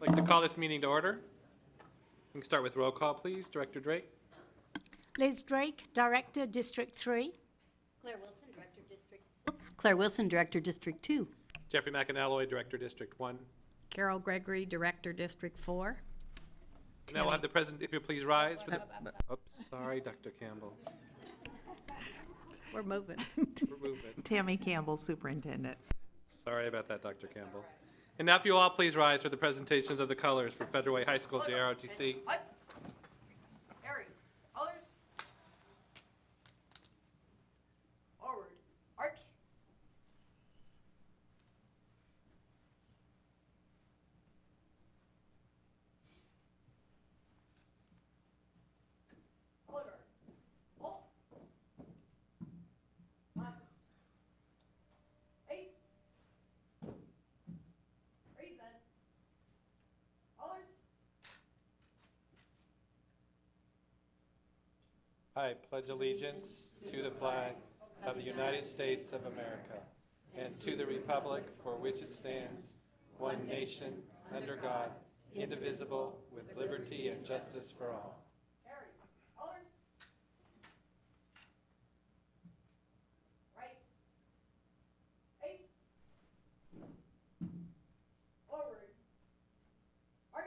I'd like to call this meeting to order. We can start with roll call, please. Director Drake. Liz Drake, Director, District 3. Claire Wilson, Director, District 2. Jeffrey McAnalloy, Director, District 1. Carol Gregory, Director, District 4. Now we'll have the president, if you'll please rise for the, oops, sorry, Dr. Campbell. We're moving. We're moving. Tammy Campbell, Superintendent. Sorry about that, Dr. Campbell. And now if you all please rise for the presentations of the colors for Federal Way High School JROTC. What? Harry, colors. Forward, arch. Color guard. Halt. Left. Ace. Reset. Colors. I pledge allegiance to the flag of the United States of America and to the republic for which it stands, one nation, under God, indivisible, with liberty and justice for all. Harry, colors. Right. Ace. Forward. Arch.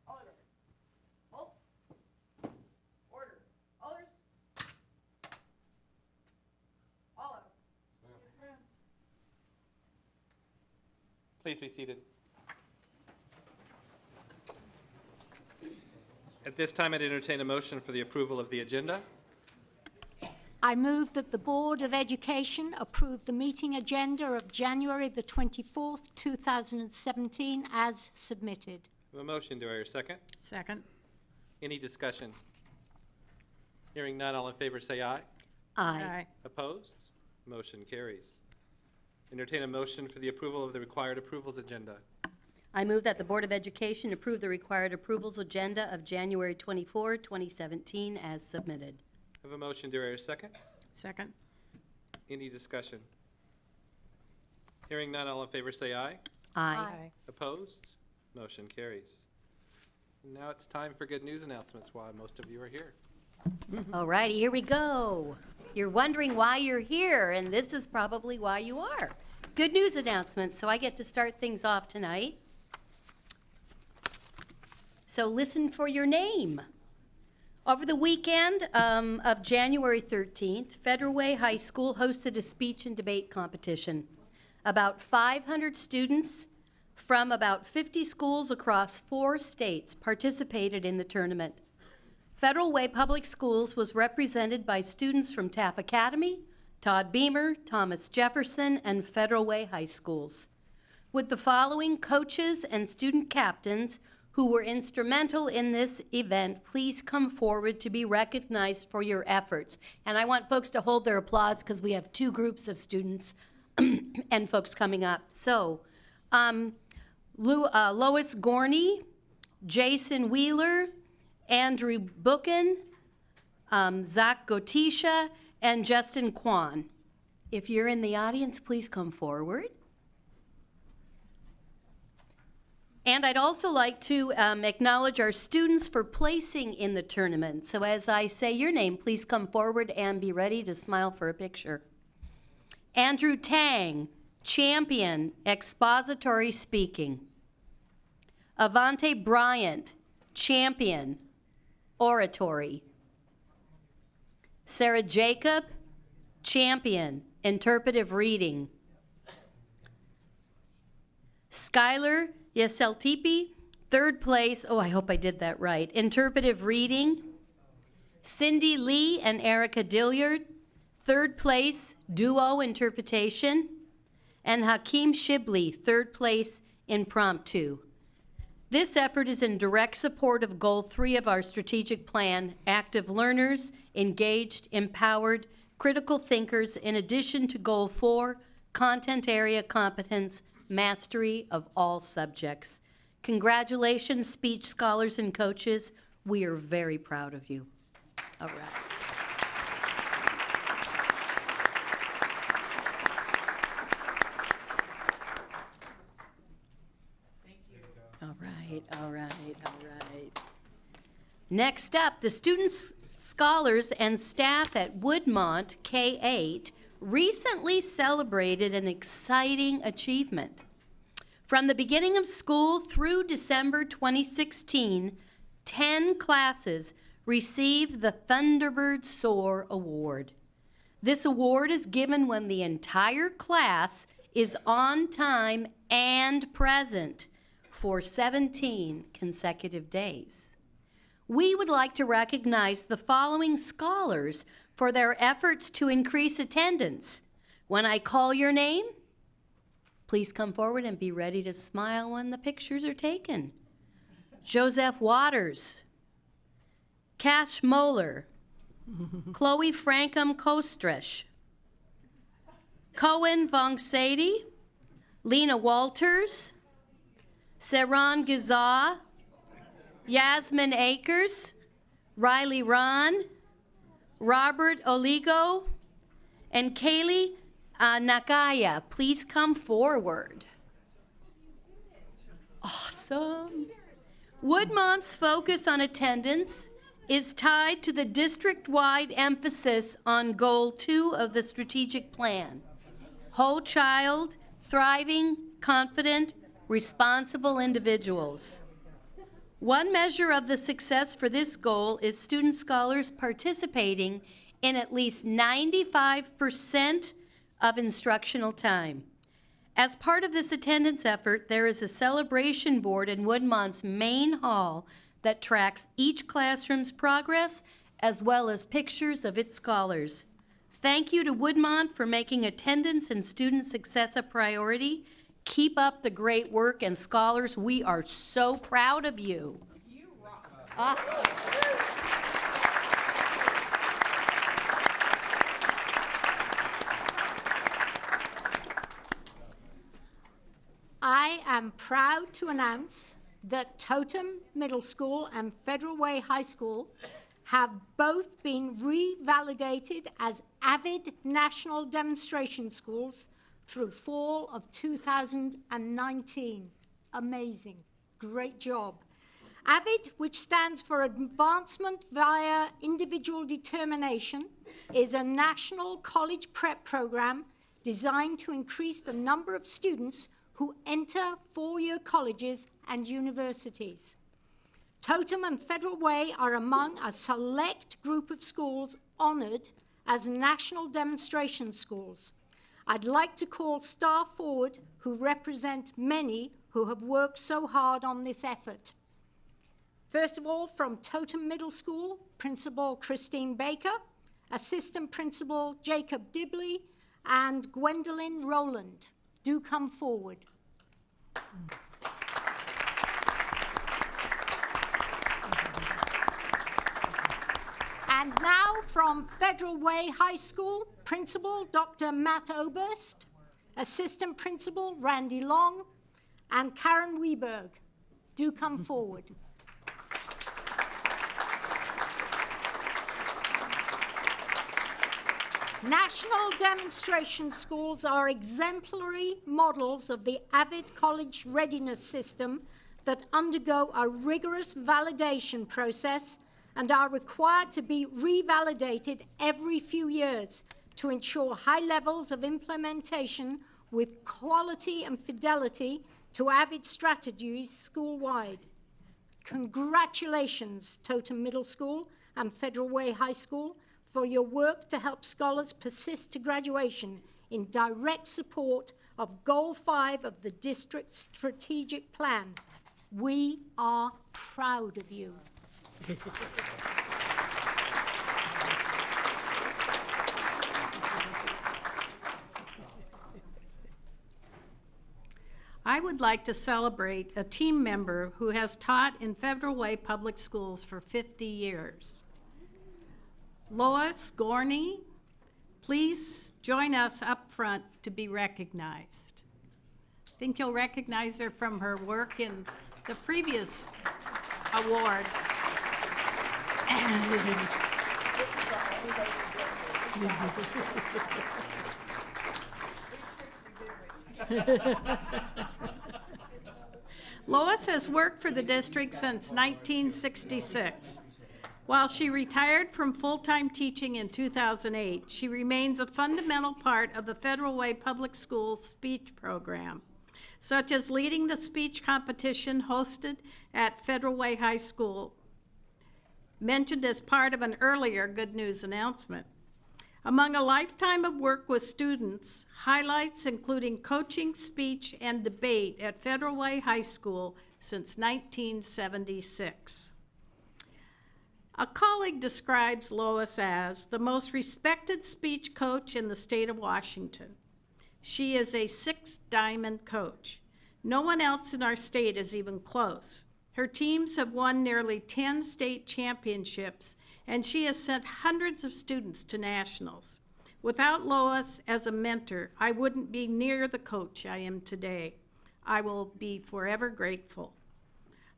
Color guard. Halt. Order. Colors. All out. Yes, ma'am. Please be seated. At this time, I'd entertain a motion for the approval of the agenda. I move that the Board of Education approve the meeting agenda of January the 24th, 2017 as submitted. I have a motion. Do I hear a second? Second. Any discussion? Hearing none, all in favor say aye. Aye. Opposed? Motion carries. Entertain a motion for the approval of the required approvals agenda. I move that the Board of Education approve the required approvals agenda of January 24, 2017 as submitted. I have a motion. Do I hear a second? Second. Any discussion? Hearing none, all in favor say aye. Aye. Opposed? Motion carries. And now it's time for good news announcements while most of you are here. All righty, here we go. You're wondering why you're here, and this is probably why you are. Good news announcements, so I get to start things off tonight. So listen for your name. Over the weekend of January 13th, Federal Way High School hosted a speech and debate competition. About 500 students from about 50 schools across 4 states participated in the tournament. Federal Way Public Schools was represented by students from Taft Academy, Todd Beamer, Thomas Jefferson, and Federal Way High Schools. With the following coaches and student captains who were instrumental in this event, please come forward to be recognized for your efforts. And I want folks to hold their applause because we have 2 groups of students and folks coming up. So, Lois Gorney, Jason Wheeler, Andrew Bookin, Zach Gotisha, and Justin Kwan. If you're in the audience, please come forward. And I'd also like to acknowledge our students for placing in the tournament. So as I say your name, please come forward and be ready to smile for a picture. Andrew Tang, champion, expository speaking. Avante Bryant, champion, oratory. Sarah Jacob, champion, interpretive reading. Skylar Yeseltipi, 3rd place, oh, I hope I did that right, interpretive reading. Cindy Lee and Erica Dilliard, 3rd place, duo interpretation. And Hakeem Shibley, 3rd place, impromptu. This effort is in direct support of Goal 3 of our strategic plan, active learners, engaged, empowered, critical thinkers, in addition to Goal 4, content area competence, mastery of all subjects. Congratulations, speech scholars and coaches. We are very proud of you. All right. All right, all right, all right. Next up, the students, scholars, and staff at Woodmont K-8 recently celebrated an exciting achievement. From the beginning of school through December 2016, 10 classes received the Thunderbird Soar Award. This award is given when the entire class is on time and present for 17 consecutive days. We would like to recognize the following scholars for their efforts to increase attendance. When I call your name, please come forward and be ready to smile when the pictures are taken. Joseph Waters, Cash Moeller, Chloe Frankham Kostresh, Cohen Vongsady, Lena Walters, Saran Gizah, Yasmin Akers, Riley Ron, Robert Oligo, and Kaylee Nakaya. Please come forward. Awesome. Woodmont's focus on attendance is tied to the district-wide emphasis on Goal 2 of the strategic plan. Whole child, thriving, confident, responsible individuals. One measure of the success for this goal is student scholars participating in at least 95% of instructional time. As part of this attendance effort, there is a celebration board in Woodmont's main hall that tracks each classroom's progress as well as pictures of its scholars. Thank you to Woodmont for making attendance and student success a priority. Keep up the great work, and scholars, we are so proud of you. You rock. Awesome. I am proud to announce that Totem Middle School and Federal Way High School have both been revalidated as AVID National Demonstration Schools through fall of 2019. Amazing. Great job. AVID, which stands for Advancement via Individual Determination, is a national college prep program designed to increase the number of students who enter four-year colleges and universities. Totem and Federal Way are among a select group of schools honored as national demonstration schools. I'd like to call staff forward who represent many who have worked so hard on this effort. First of all, from Totem Middle School, Principal Christine Baker, Assistant Principal Jacob Dibley, and Gwendolyn Rowland. Do come forward. And now from Federal Way High School, Principal Dr. Matt Oberst, Assistant Principal Randy Long, and Karen Weberg. Do come forward. National demonstration schools are exemplary models of the AVID College Readiness System that undergo a rigorous validation process and are required to be revalidated every few years to ensure high levels of implementation with quality and fidelity to AVID strategies school-wide. Congratulations, Totem Middle School and Federal Way High School, for your work to help scholars persist to graduation in direct support of Goal 5 of the district's strategic plan. We are proud of you. I would like to celebrate a team member who has taught in Federal Way Public Schools for 50 years. Lois Gorney, please join us up front to be recognized. I think you'll recognize her from her work in the previous awards. Lois has worked for the district since 1966. While she retired from full-time teaching in 2008, she remains a fundamental part of the Federal Way Public Schools speech program, such as leading the speech competition hosted at Federal Way High School, mentioned as part of an earlier Good News announcement. Among a lifetime of work with students, highlights including coaching, speech, and debate at Federal Way High School since 1976. A colleague describes Lois as the most respected speech coach in the state of Washington. She is a 6-diamond coach. No one else in our state is even close. Her teams have won nearly 10 state championships, and she has sent hundreds of students to nationals. Without Lois as a mentor, I wouldn't be near the coach I am today. I will be forever grateful.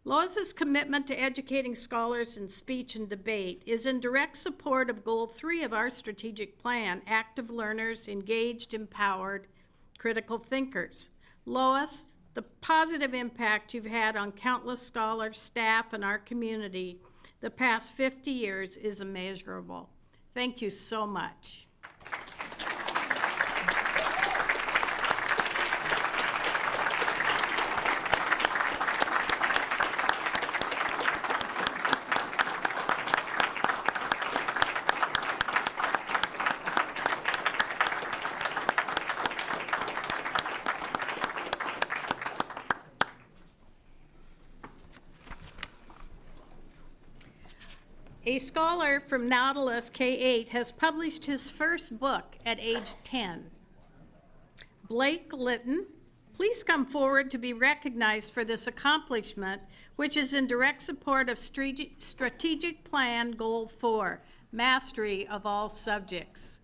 Lois's commitment to educating scholars in speech and debate is in direct support of Goal 3 of our strategic plan, active learners, engaged, empowered, critical thinkers. Lois, the positive impact you've had on countless scholars, staff, and our community the past 50 years is immeasurable. Thank you so much. A scholar from Nautilus K-8 has published his first book at age 10. Blake Litton, please come forward to be recognized for this accomplishment, which is in direct support of Strategic Plan Goal 4, Mastery of All Subjects.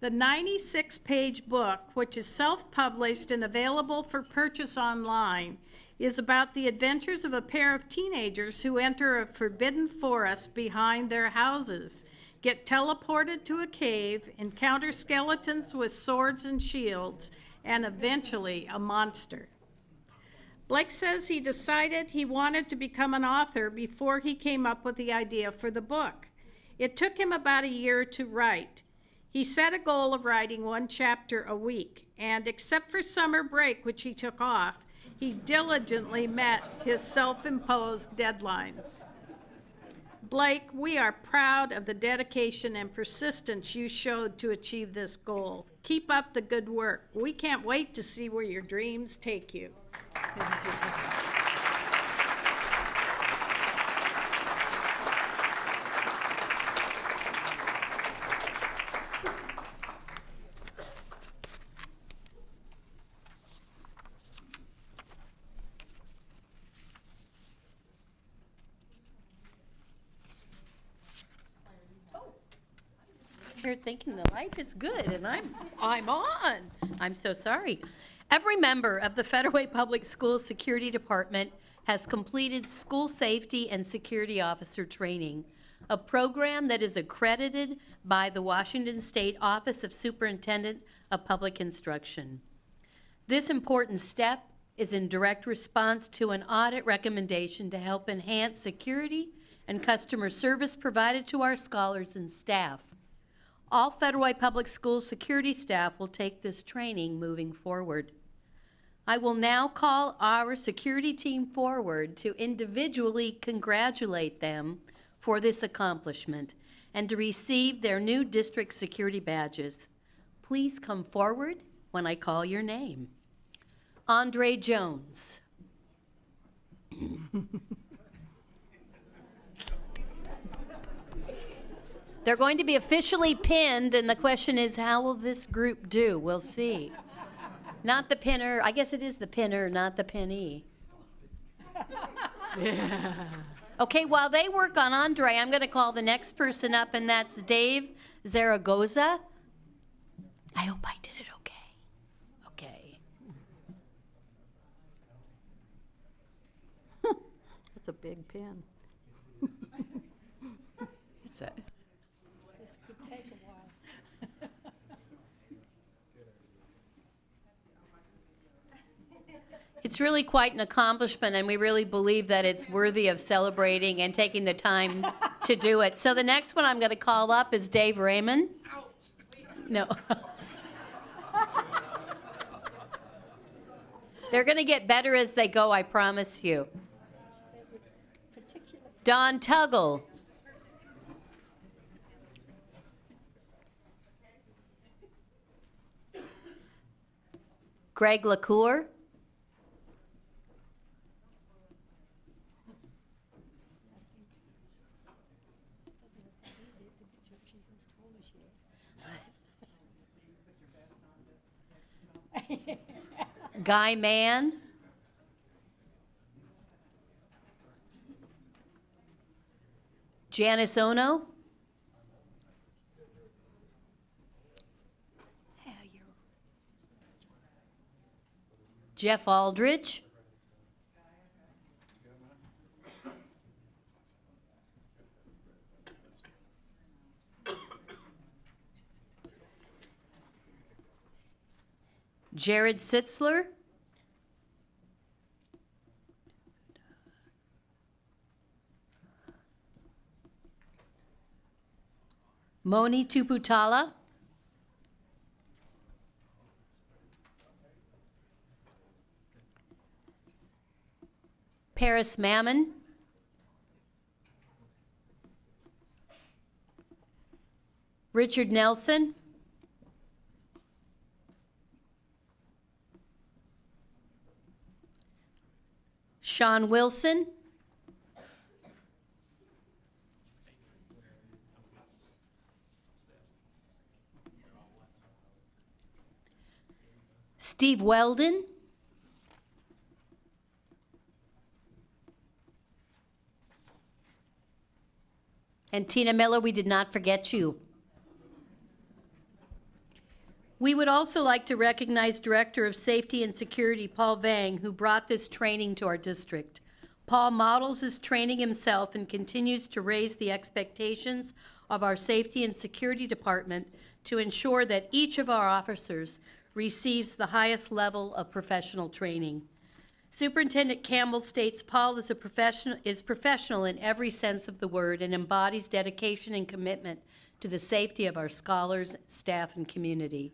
The 96-page book, which is self-published and available for purchase online, is about the adventures of a pair of teenagers who enter a forbidden forest behind their houses, get teleported to a cave, encounter skeletons with swords and shields, and eventually a monster. Blake says he decided he wanted to become an author before he came up with the idea for the book. It took him about a year to write. He set a goal of writing 1 chapter a week, and except for summer break, which he took off, he diligently met his self-imposed deadlines. Blake, we are proud of the dedication and persistence you showed to achieve this goal. Keep up the good work. We can't wait to see where your dreams take you. You're thinking the life is good, and I'm on. I'm so sorry. Every member of the Federal Way Public Schools Security Department has completed school safety and security officer training, a program that is accredited by the Washington State Office of Superintendent of Public Instruction. This important step is in direct response to an audit recommendation to help enhance security and customer service provided to our scholars and staff. All Federal Way Public Schools security staff will take this training moving forward. I will now call our security team forward to individually congratulate them for this accomplishment and to receive their new district security badges. Please come forward when I call your name. Andre Jones. They're going to be officially pinned, and the question is, how will this group do? We'll see. Not the pinner. I guess it is the pinner, not the pinnee. Yeah. Okay, while they work on Andre, I'm going to call the next person up, and that's Dave Zaragoza. I hope I did it okay. Okay. That's a big pen. It's a- This could take a while. It's really quite an accomplishment, and we really believe that it's worthy of celebrating and taking the time to do it. So the next one I'm going to call up is Dave Raymond. No. They're going to get better as they go, I promise you. Don Tuggle. Greg LaCour. Guy Mann. Janice Ono. Jeff Aldridge. Jared Sitzler. Moni Tuputala. Paris Mammon. Richard Nelson. Sean Wilson. Steve Weldon. And Tina Miller, we did not forget you. We would also like to recognize Director of Safety and Security, Paul Vang, who brought this training to our district. Paul models his training himself and continues to raise the expectations of our Safety and Security Department to ensure that each of our officers receives the highest level of professional training. Superintendent Campbell states Paul is professional in every sense of the word and embodies dedication and commitment to the safety of our scholars, staff, and community.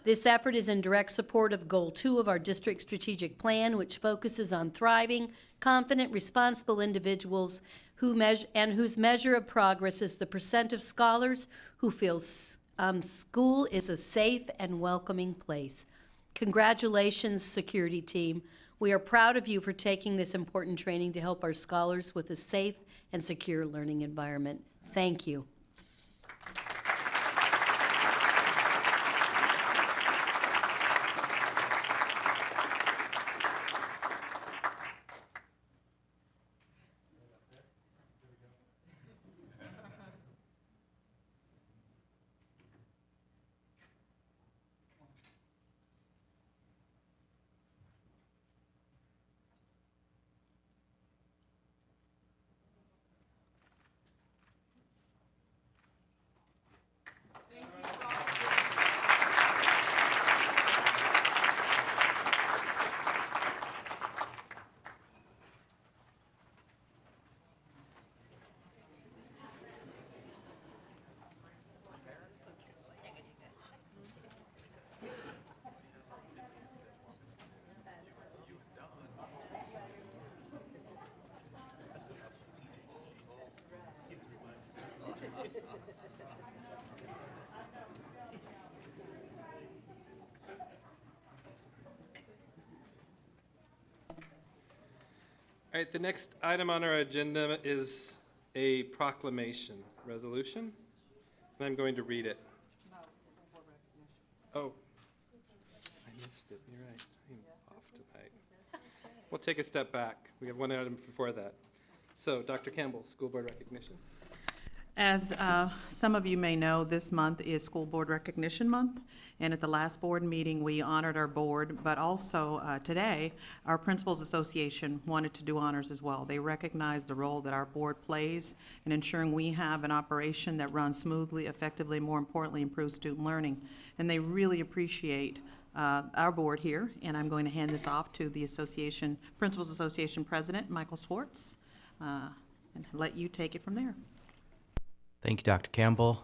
This effort is in direct support of Goal 2 of our district strategic plan, which focuses on thriving, confident, responsible individuals whose measure of progress is the percent of scholars who feel school is a safe and welcoming place. Congratulations, security team. We are proud of you for taking this important training to help our scholars with a safe and secure learning environment. Thank you. All right, the next item on our agenda is a proclamation resolution, and I'm going to read it. Oh, I missed it. You're right. I'm off tonight. We'll take a step back. We have one item before that. So, Dr. Campbell, school board recognition. As some of you may know, this month is School Board Recognition Month, and at the last board meeting, we honored our board, but also today, our Principals Association wanted to do honors as well. They recognize the role that our board plays in ensuring we have an operation that runs smoothly, effectively, more importantly, improves student learning. And they really appreciate our board here, and I'm going to hand this off to the Association, Principals Association President, Michael Swartz, and let you take it from there. Thank you, Dr. Campbell.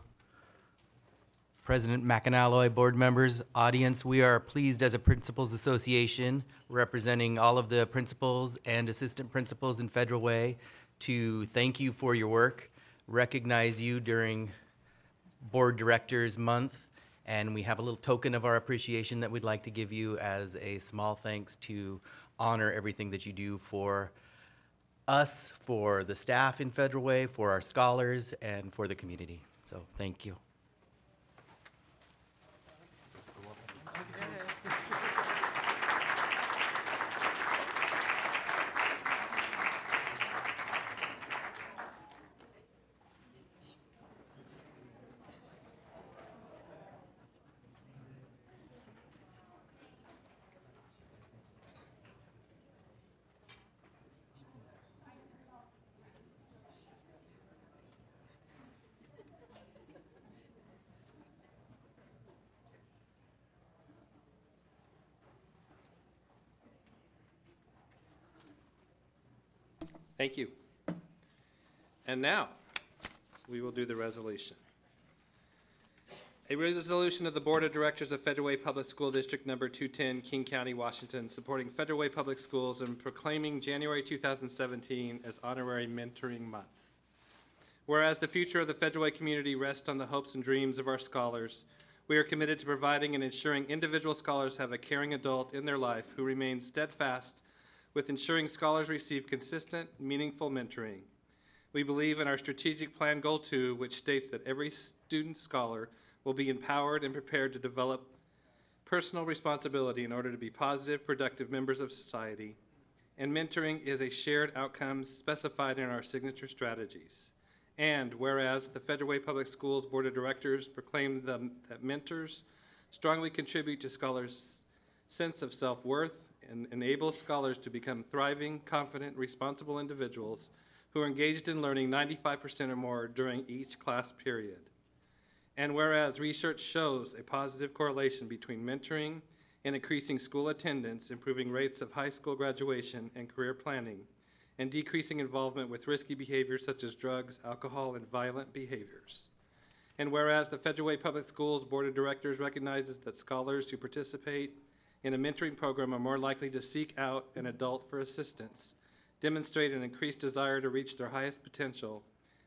President McAnalloy, board members, audience, we are pleased as a Principals Association representing all of the principals and assistant principals in Federal Way to thank you for your work, recognize you during Board Directors Month, and we have a little token of our appreciation that we'd like to give you as a small thanks to honor everything that you do for us, for the staff in Federal Way, for our scholars, and for the community. So thank you. Thank you. And now, we will do the resolution. A resolution of the Board of Directors of Federal Way Public School District Number 210, King County, Washington, supporting Federal Way Public Schools and proclaiming January 2017 as Honorary Mentoring Month. Whereas the future of the Federal Way community rests on the hopes and dreams of our scholars, we are committed to providing and ensuring individual scholars have a caring adult in their life who remains steadfast with ensuring scholars receive consistent, meaningful mentoring. We believe in our strategic plan goal 2, which states that every student scholar will be empowered and prepared to develop personal responsibility in order to be positive, productive members of society. And mentoring is a shared outcome specified in our signature strategies. And whereas the Federal Way Public Schools Board of Directors proclaim that mentors strongly contribute to scholars' sense of self-worth and enable scholars to become thriving, confident, responsible individuals who are engaged in learning 95% or more during each class period. And whereas research shows a positive correlation between mentoring and increasing school attendance, improving rates of high school graduation and career planning, and decreasing involvement with risky behaviors such as drugs, alcohol, and violent behaviors. And whereas the Federal Way Public Schools Board of Directors recognizes that scholars who participate in a mentoring program are more likely to seek out an adult for assistance, demonstrate an increased desire to reach their highest potential,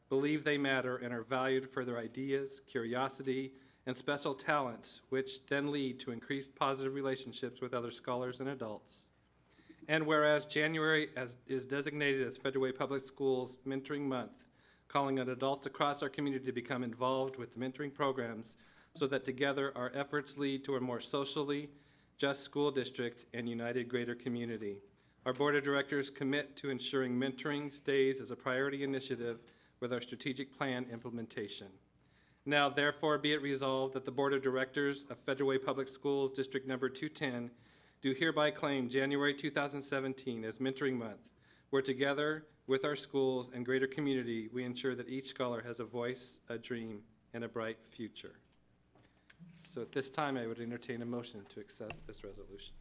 believe they matter, and are valued for their ideas, curiosity, and special talents, which then lead to increased positive relationships with other scholars and adults. And whereas January is designated as Federal Way Public Schools Mentoring Month, calling on adults across our community to become involved with mentoring programs so that together our efforts lead to a more socially just school district and united greater community. Our Board of Directors commit to ensuring mentoring stays as a priority initiative with our strategic plan implementation. Now, therefore, be it resolved that the Board of Directors of Federal Way Public Schools District Number 210 do hereby claim January 2017 as Mentoring Month, where together with our schools and greater community, we ensure that each scholar has a voice, a dream, and a bright future. So at this time, I would entertain a motion to accept this resolution.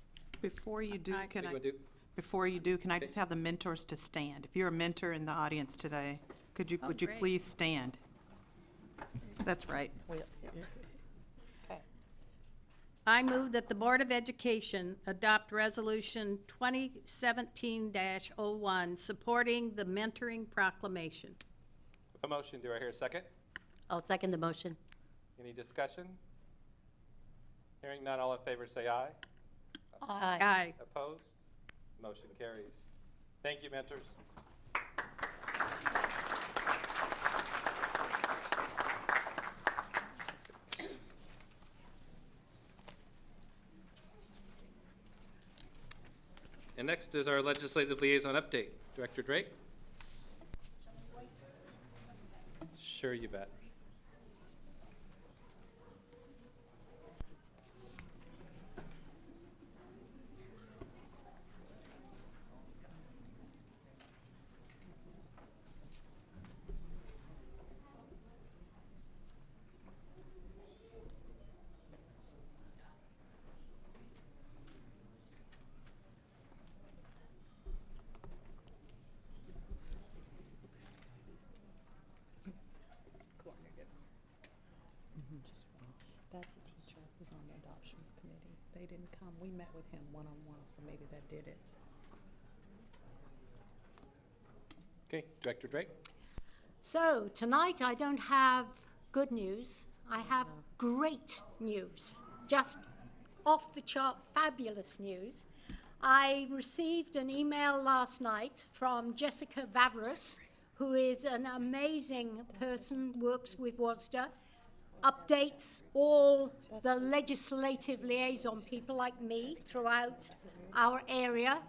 Before you do, can What I, do you wanna do? before you do, can I just have the mentors to stand? If you're a mentor in the audience today, would you great. please stand? That's right. I move that the Board of Education adopt Resolution 2017-01, supporting the Mentoring Proclamation. A motion, do I hear a second? I'll second the motion. Any discussion? Hearing none, all in favor say aye. Aye. Aye. Opposed? Motion carries. Thank you, mentors. And next is our legislative liaison update. Director Drake? Sure. Sure, you bet. That's the teacher who's on the adoption committee. They didn't come. We met with him one-on-one, so maybe that did it. Okay, Director Drake? So tonight I don't have good news. I have great news. Just off the chart, fabulous news. I received an email last night from Jessica Vavras, who is an amazing person, works with WASDA, updates all the legislative liaison people like me throughout our area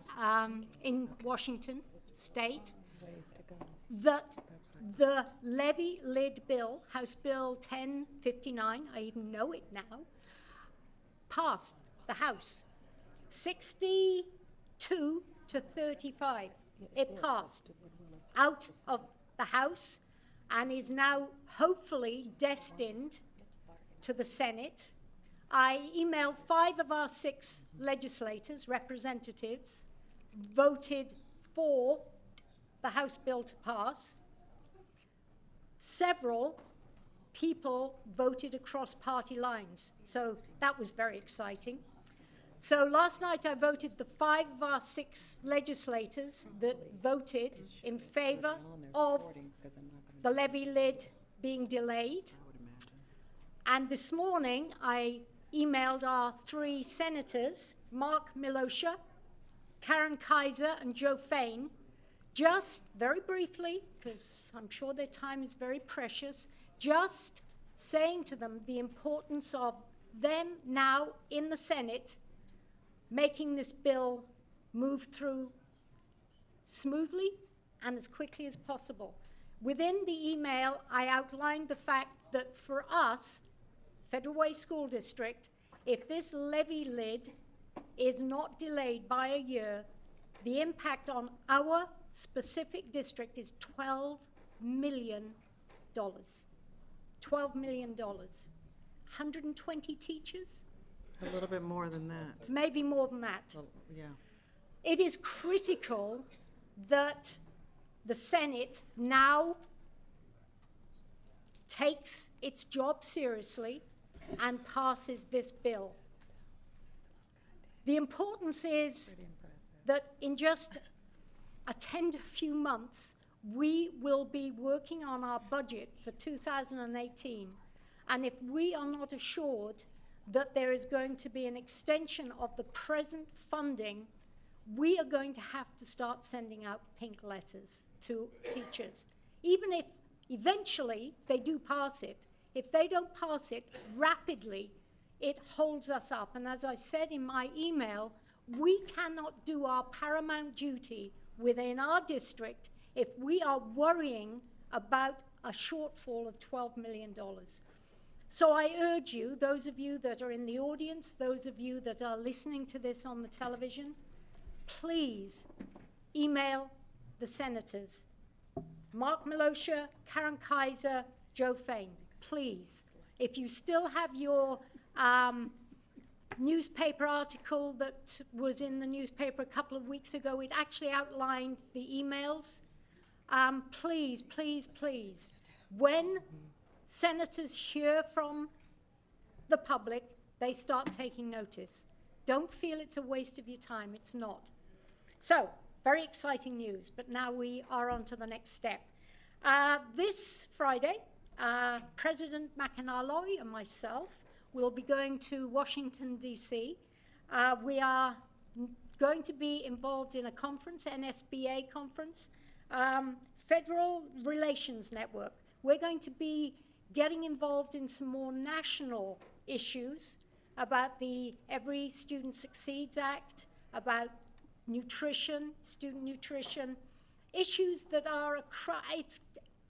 in Washington State, Ways to go. that the levy lid bill, House Bill 1059, I even know it now, passed the House. 62 to 35. It passed out of the House and is now hopefully destined to the Senate. I emailed 5 of our 6 legislators, representatives, voted for the House bill to pass. Several people voted across party lines, so that was very exciting. So last night I voted the 5 of our 6 legislators that voted in favor of the levy lid being delayed. And this morning I emailed our 3 senators, Mark Milosha, Karen Kaiser, and Joe Fain, just very briefly, because I'm sure their time is very precious, just saying to them the importance of them now in the Senate making this bill move through smoothly and as quickly as possible. Within the email, I outlined the fact that for us, Federal Way School District, if this levy lid is not delayed by a year, the impact on our specific district is $12 million. $12 million. 120 teachers? A little bit more than that. Maybe more than that. Well, yeah. It is critical that the Senate now takes its job seriously and passes this bill. The importance is that in just a tender few months, we will be working on our budget for 2018. And if we are not assured that there is going to be an extension of the present funding, we are going to have to start sending out pink letters to teachers. Even if eventually they do pass it, if they don't pass it rapidly, it holds us up. And as I said in my email, we cannot do our paramount duty within our district if we are worrying about a shortfall of $12 million. So I urge you, those of you that are in the audience, those of you that are listening to this on the television, please email the senators, Mark Milosha, Karen Kaiser, Joe Fain, please. If you still have your newspaper article that was in the newspaper a couple of weeks ago, it actually outlined the emails. Please, please, please, when senators hear from the public, they start taking notice. Don't feel it's a waste of your time. It's not. So, very exciting news, but now we are on to the next step. This Friday, President McAnally and myself will be going to Washington, D.C. We are going to be involved in a conference, NSBA conference, Federal Relations Network. We're going to be getting involved in some more national issues about the Every Student Succeeds Act, about nutrition, student nutrition, issues that are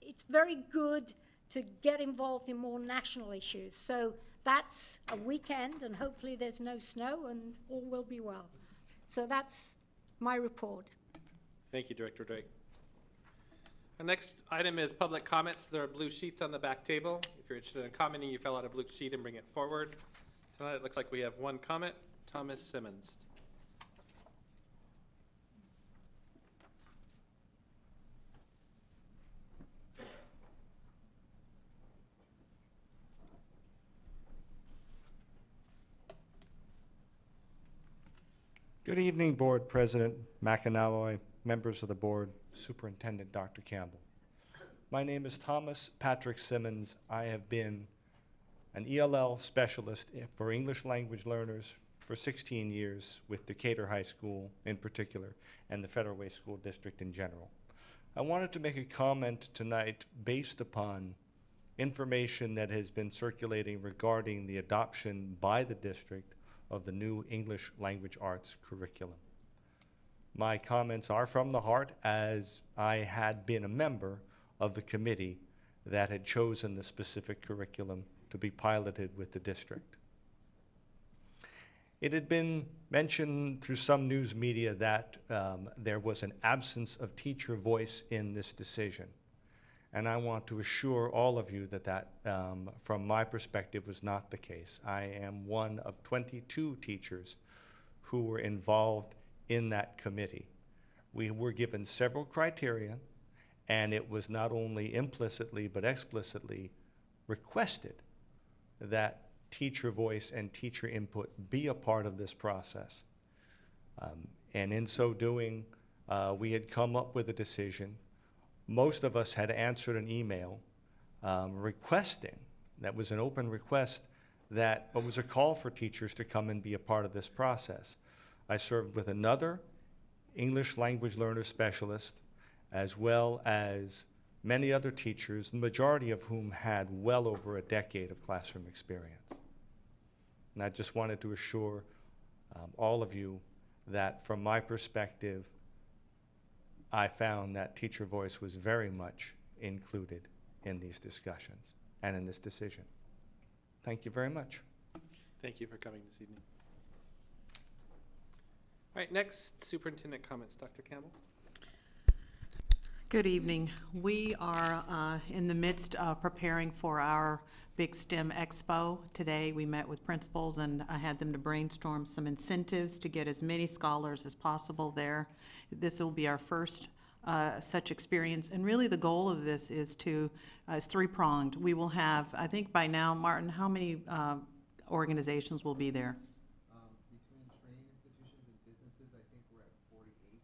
it's very good to get involved in more national issues. So that's a weekend, and hopefully there's no snow and all will be well. So that's my report. Thank you, Director Drake. Our next item is public comments. There are blue sheets on the back table. If you're interested in commenting, you fill out a blue sheet and bring it forward. Tonight, it looks like we have one comment. Thomas Simmons. Good evening, Board President McAnally, members of the board, Superintendent Dr. Campbell. My name is Thomas Patrick Simmons. I have been an ELL specialist for English language learners for 16 years with Decatur High School in particular and the Federal Way School District in general. I wanted to make a comment tonight based upon information that has been circulating regarding the adoption by the district of the new English language arts curriculum. My comments are from the heart, as I had been a member of the committee that had chosen the specific curriculum to be piloted with the district. It had been mentioned through some news media that there was an absence of teacher voice in this decision. And I want to assure all of you that from my perspective, was not the case. I am one of 22 teachers who were involved in that committee. We were given several criteria, and it was not only implicitly but explicitly requested that teacher voice and teacher input be a part of this process. And in so doing, we had come up with a decision. Most of us had answered an email requesting, that was an open request, that it was a call for teachers to come and be a part of this process. I served with another English language learner specialist, as well as many other teachers, the majority of whom had well over a decade of classroom experience. And I just wanted to assure all of you that from my perspective, I found that teacher voice was very much included in these discussions and in this decision. Thank you very much. Thank you for coming this evening. All right, next, superintendent comments. Dr. Campbell? Good evening. We are in the midst of preparing for our Big STEM Expo. Today, we met with principals, and I had them to brainstorm some incentives to get as many scholars as possible there. This will be our first such experience, and really the goal of this is three-pronged. We will have, I think by now, Martin, how many organizations will be there? Between training institutions and businesses, I think we're at 48.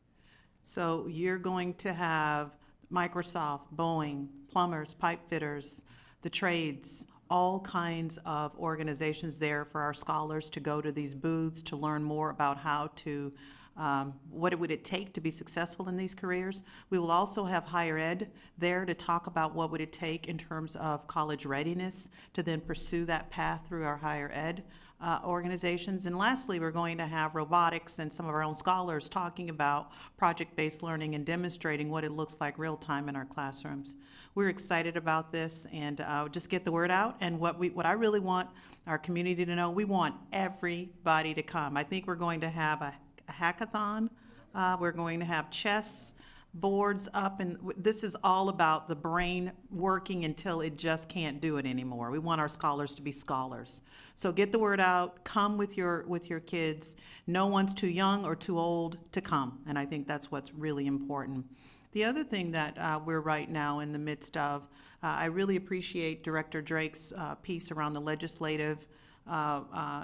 So you're going to have Microsoft, Boeing, plumbers, pipe fitters, the trades, all kinds of organizations there for our scholars to go to these booths to learn more about how to, what would it take to be successful in these careers. We will also have higher ed there to talk about what would it take in terms of college readiness to then pursue that path through our higher ed organizations. And lastly, we're going to have robotics and some of our own scholars talking about project-based learning and demonstrating what it looks like real time in our classrooms. We're excited about this, and just get the word out. And what I really want our community to know, we want everybody to come. I think we're going to have a hackathon. We're going to have chess boards up, and this is all about the brain working until it just can't do it anymore. We want our scholars to be scholars. So get the word out, come with your kids. No one's too young or too old to come, and I think that's what's really important. The other thing that we're right now in the midst of, I really appreciate Director Drake's piece around the legislative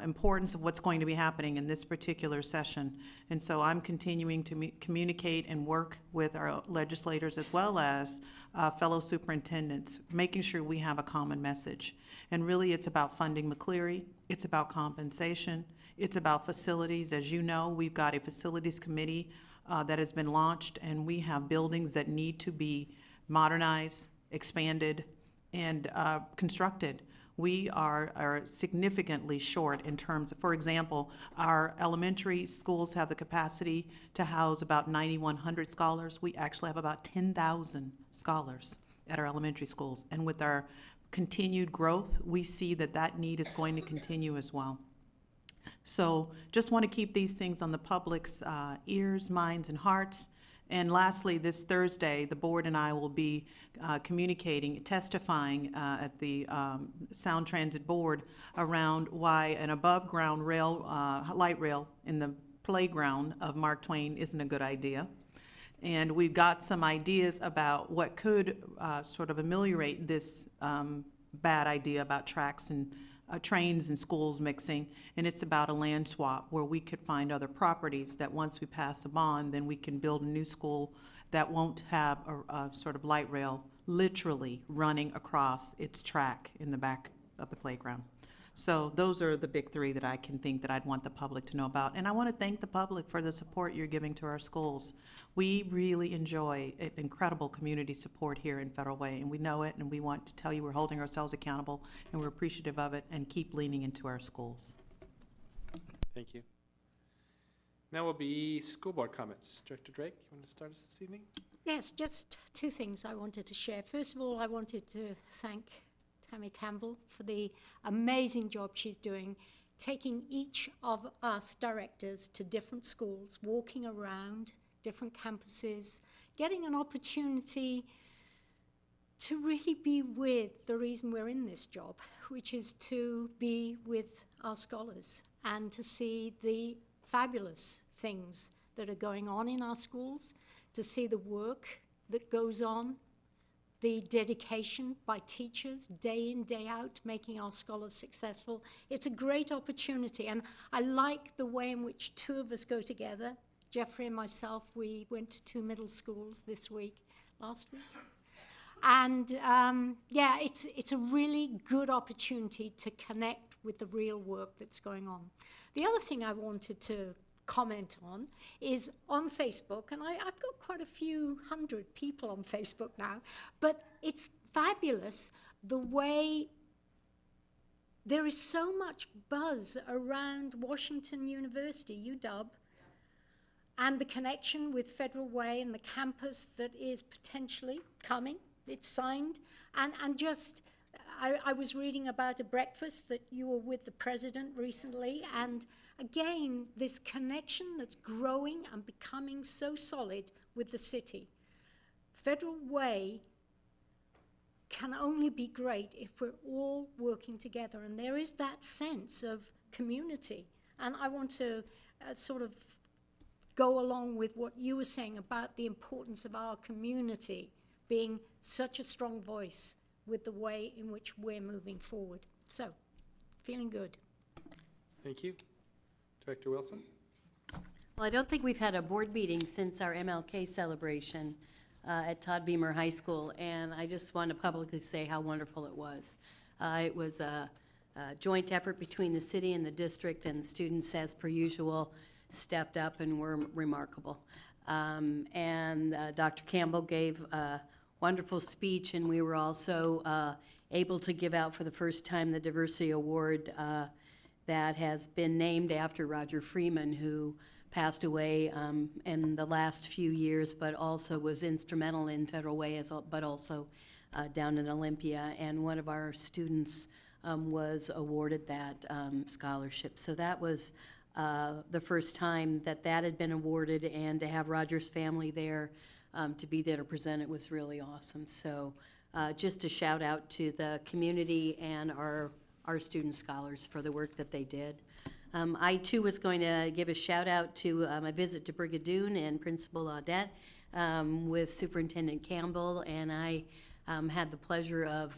importance of what's going to be happening in this particular session. And so I'm continuing to communicate and work with our legislators as well as fellow superintendents, making sure we have a common message. And really it's about funding McCleary, it's about compensation, it's about facilities. As you know, we've got a facilities committee that has been launched, and we have buildings that need to be modernized, expanded, and constructed. We are significantly short in terms of, for example, our elementary schools have the capacity to house about 9,100 scholars. We actually have about 10,000 scholars at our elementary schools. And with our continued growth, we see that that need is going to continue as well. So just want to keep these things on the public's ears, minds, and hearts. And lastly, this Thursday, the board and I will be testifying at the Sound Transit Board around why an above-ground rail, light rail in the playground of Mark Twain isn't a good idea. And we've got some ideas about what could sort of ameliorate this bad idea about tracks and trains and schools mixing, and it's about a land swap where we could find other properties that once we pass a bond, then we can build a new school that won't have a sort of light rail literally running across its track in the back of the playground. So those are the big three that I can think that I'd want the public to know about. And I want to thank the public for the support you're giving to our schools. We really enjoy incredible community support here in Federal Way, and we know it, and we want to tell you we're holding ourselves accountable, and we're appreciative of it, and keep leaning into our schools. Thank you. Now will be school board comments. Director Drake, you want to start us this evening? Yes, just two things I wanted to share. First of all, I wanted to thank Tammy Campbell for the amazing job she's doing, taking each of us directors to different schools, walking around different campuses, getting an opportunity to really be with the reason we're in this job, which is to be with our scholars and to see the fabulous things that are going on in our schools, to see the work that goes on, the dedication by teachers day in, day out, making our scholars successful. It's a great opportunity, and I like the way in which two of us go together. Jeffrey and myself, we went to 2 middle schools last week. And yeah, it's a really good opportunity to connect with the real work that's going on. The other thing I wanted to comment on is on Facebook, and I've got quite a few hundred people on Facebook now, but it's fabulous the way there is so much buzz around Washington University, UW, and the connection with Federal Way and the campus that is potentially coming. It's signed, and just I was reading about a breakfast that you were with the president recently, and again, this connection that's growing and becoming so solid with the city. Federal Way can only be great if we're all working together, and there is that sense of community. And I want to sort of go along with what you were saying about the importance of our community being such a strong voice with the way in which we're moving forward. So, feeling good. Thank you. Director Wilson? Well, I don't think we've had a board meeting since our MLK celebration at Todd Beamer High School, and I just want to publicly say how wonderful it was. It was a joint effort between the city and the district, and students, as per usual, stepped up and were remarkable. And Dr. Campbell gave a wonderful speech, and we were also able to give out for the first time the Diversity Award that has been named after Roger Freeman, who passed away in the last few years, but also was instrumental in Federal Way, but also down in Olympia. And one of our students was awarded that scholarship. So that was the first time that had been awarded, and to have Roger's family there to be there to present it was really awesome. So just a shout out to the community and our student scholars for the work that they did. I too was going to give a shout out to my visit to Brigadoon and Principal Audette with Superintendent Campbell, and I had the pleasure of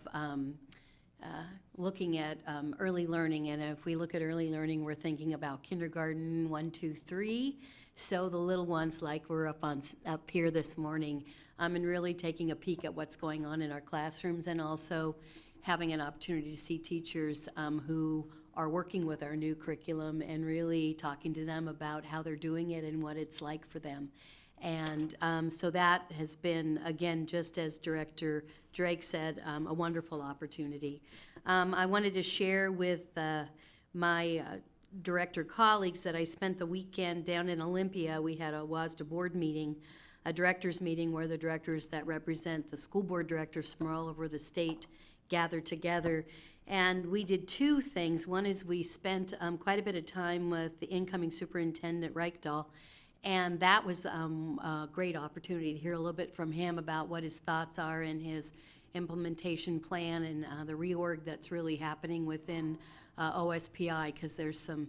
looking at early learning. And if we look at early learning, we're thinking about kindergarten 1, 2, 3. So the little ones, like we're up here this morning, and really taking a peek at what's going on in our classrooms, and also having an opportunity to see teachers who are working with our new curriculum and really talking to them about how they're doing it and what it's like for them. And so that has been, again, just as Director Drake said, a wonderful opportunity. I wanted to share with my director colleagues that I spent the weekend down in Olympia. We had a WASDA board meeting, a directors meeting, where the directors that represent the school board directors from all over the state gathered together. And we did two things. One is we spent quite a bit of time with the incoming superintendent, Reichdahl, and that was a great opportunity to hear a little bit from him about what his thoughts are in his implementation plan and the reorg that's really happening within OSPI, because there's some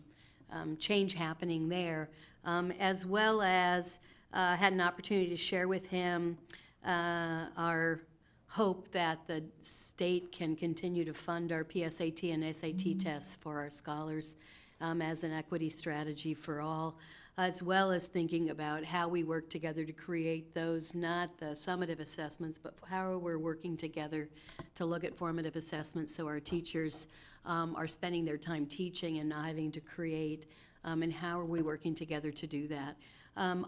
change happening there, as well as had an opportunity to share with him our hope that the state can continue to fund our PSAT and SAT tests for our scholars as an equity strategy for all, as well as thinking about how we work together to create those, not the summative assessments, but how we're working together to look at formative assessments so our teachers are spending their time teaching and not having to create, and how are we working together to do that.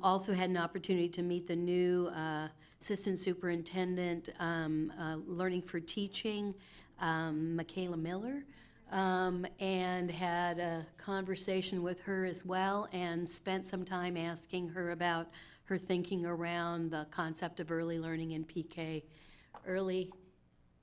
Also had an opportunity to meet the new assistant superintendent, learning for teaching, Michaela Miller, and had a conversation with her as well, and spent some time asking her about her thinking around the concept of early learning in PK, early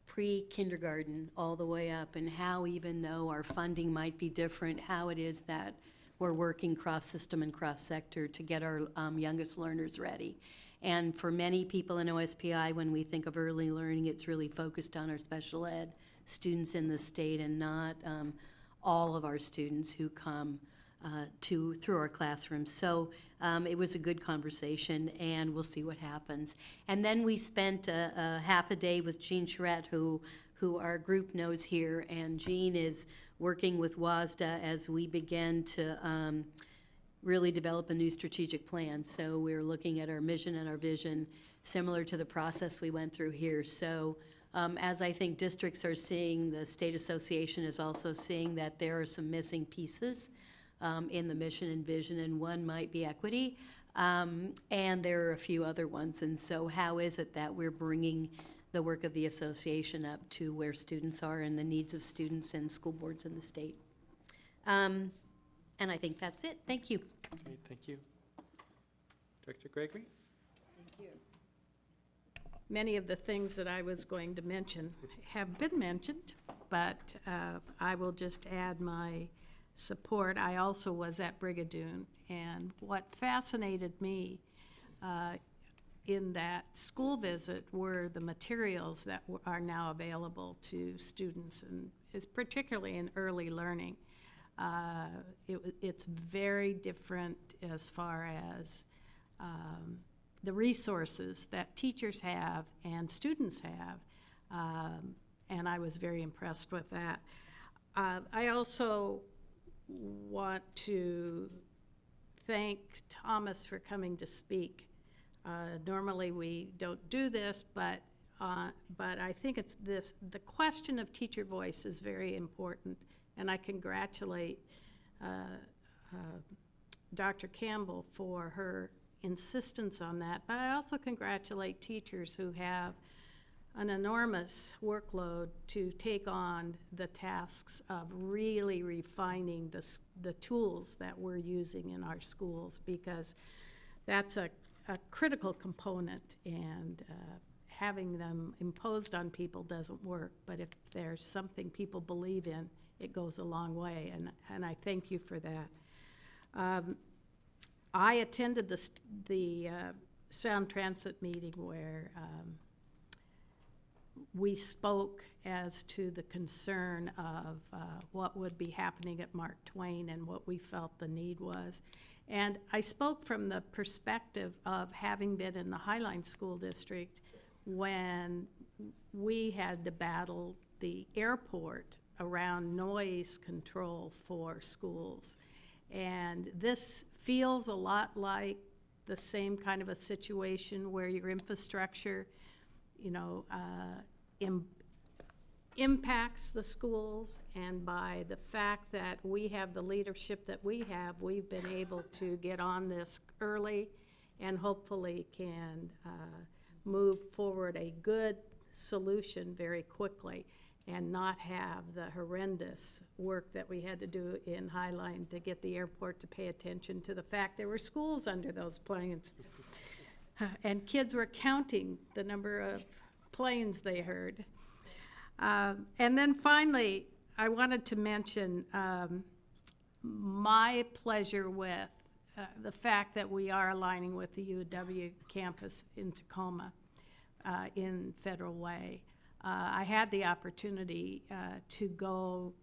pre-kindergarten all the way up, and how, even though our funding might be different, how it is that we're working cross-system and cross-sector to get our youngest learners ready. And for many people in OSPI, when we think of early learning, it's really focused on our special ed students in the state and not all of our students who come through our classrooms. So it was a good conversation, and we'll see what happens. And then we spent a half a day with Jean Charette, who our group knows here, and Jean is working with WASDA as we begin to really develop a new strategic plan. So we're looking at our mission and our vision, similar to the process we went through here. So as I think districts are seeing, the State Association is also seeing that there are some missing pieces in the mission and vision, and one might be equity, and there are a few other ones. And so how is it that we're bringing the work of the association up to where students are and the needs of students and school boards in the state? And I think that's it. Thank you. Okay, thank you. Director Gregory? Many of the things that I was going to mention have been mentioned, but I will just add my support. I also was at Brigadoon, and what fascinated me in that school visit were the materials that are now available to students, and is particularly in early learning. It's very different as far as the resources that teachers have and students have, and I was very impressed with that. I also want to thank Thomas for coming to speak. Normally we don't do this, but I think it's this, the question of teacher voice is very important, and I congratulate Dr. Campbell for her insistence on that, but I also congratulate teachers who have an enormous workload to take on the tasks of really refining the tools that we're using in our schools, because that's a critical component, and having them imposed on people doesn't work. But if there's something people believe in, it goes a long way, and I thank you for that. I attended the Sound Transit meeting where we spoke as to the concern of what would be happening at Mark Twain and what we felt the need was. And I spoke from the perspective of having been in the Highline School District when we had to battle the airport around noise control for schools. And this feels a lot like the same kind of a situation where your infrastructure, you know, impacts the schools, and by the fact that we have the leadership that we have, we've been able to get on this early and hopefully can move forward a good solution very quickly and not have the horrendous work that we had to do in Highline to get the airport to pay attention to the fact there were schools under those planes. And kids were counting the number of planes they heard. And then finally, I wanted to mention my pleasure with the fact that we are aligning with the UW campus in Tacoma in Federal Way. I had the opportunity to go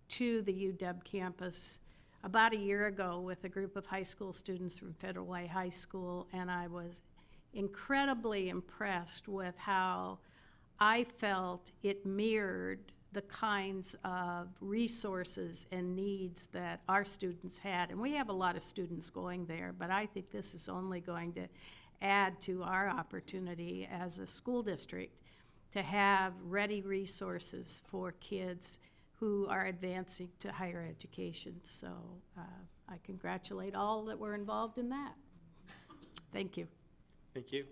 to the UW campus about a year ago with a group of high school students from Federal Way High School, and I was incredibly impressed with how I felt it mirrored the kinds of resources and needs that our students had. And we have a lot of students going there, but I think this is only going to add to our opportunity as a school district to have ready resources for kids who are advancing to higher education. So I congratulate all that were involved in that. Thank you. Thank you.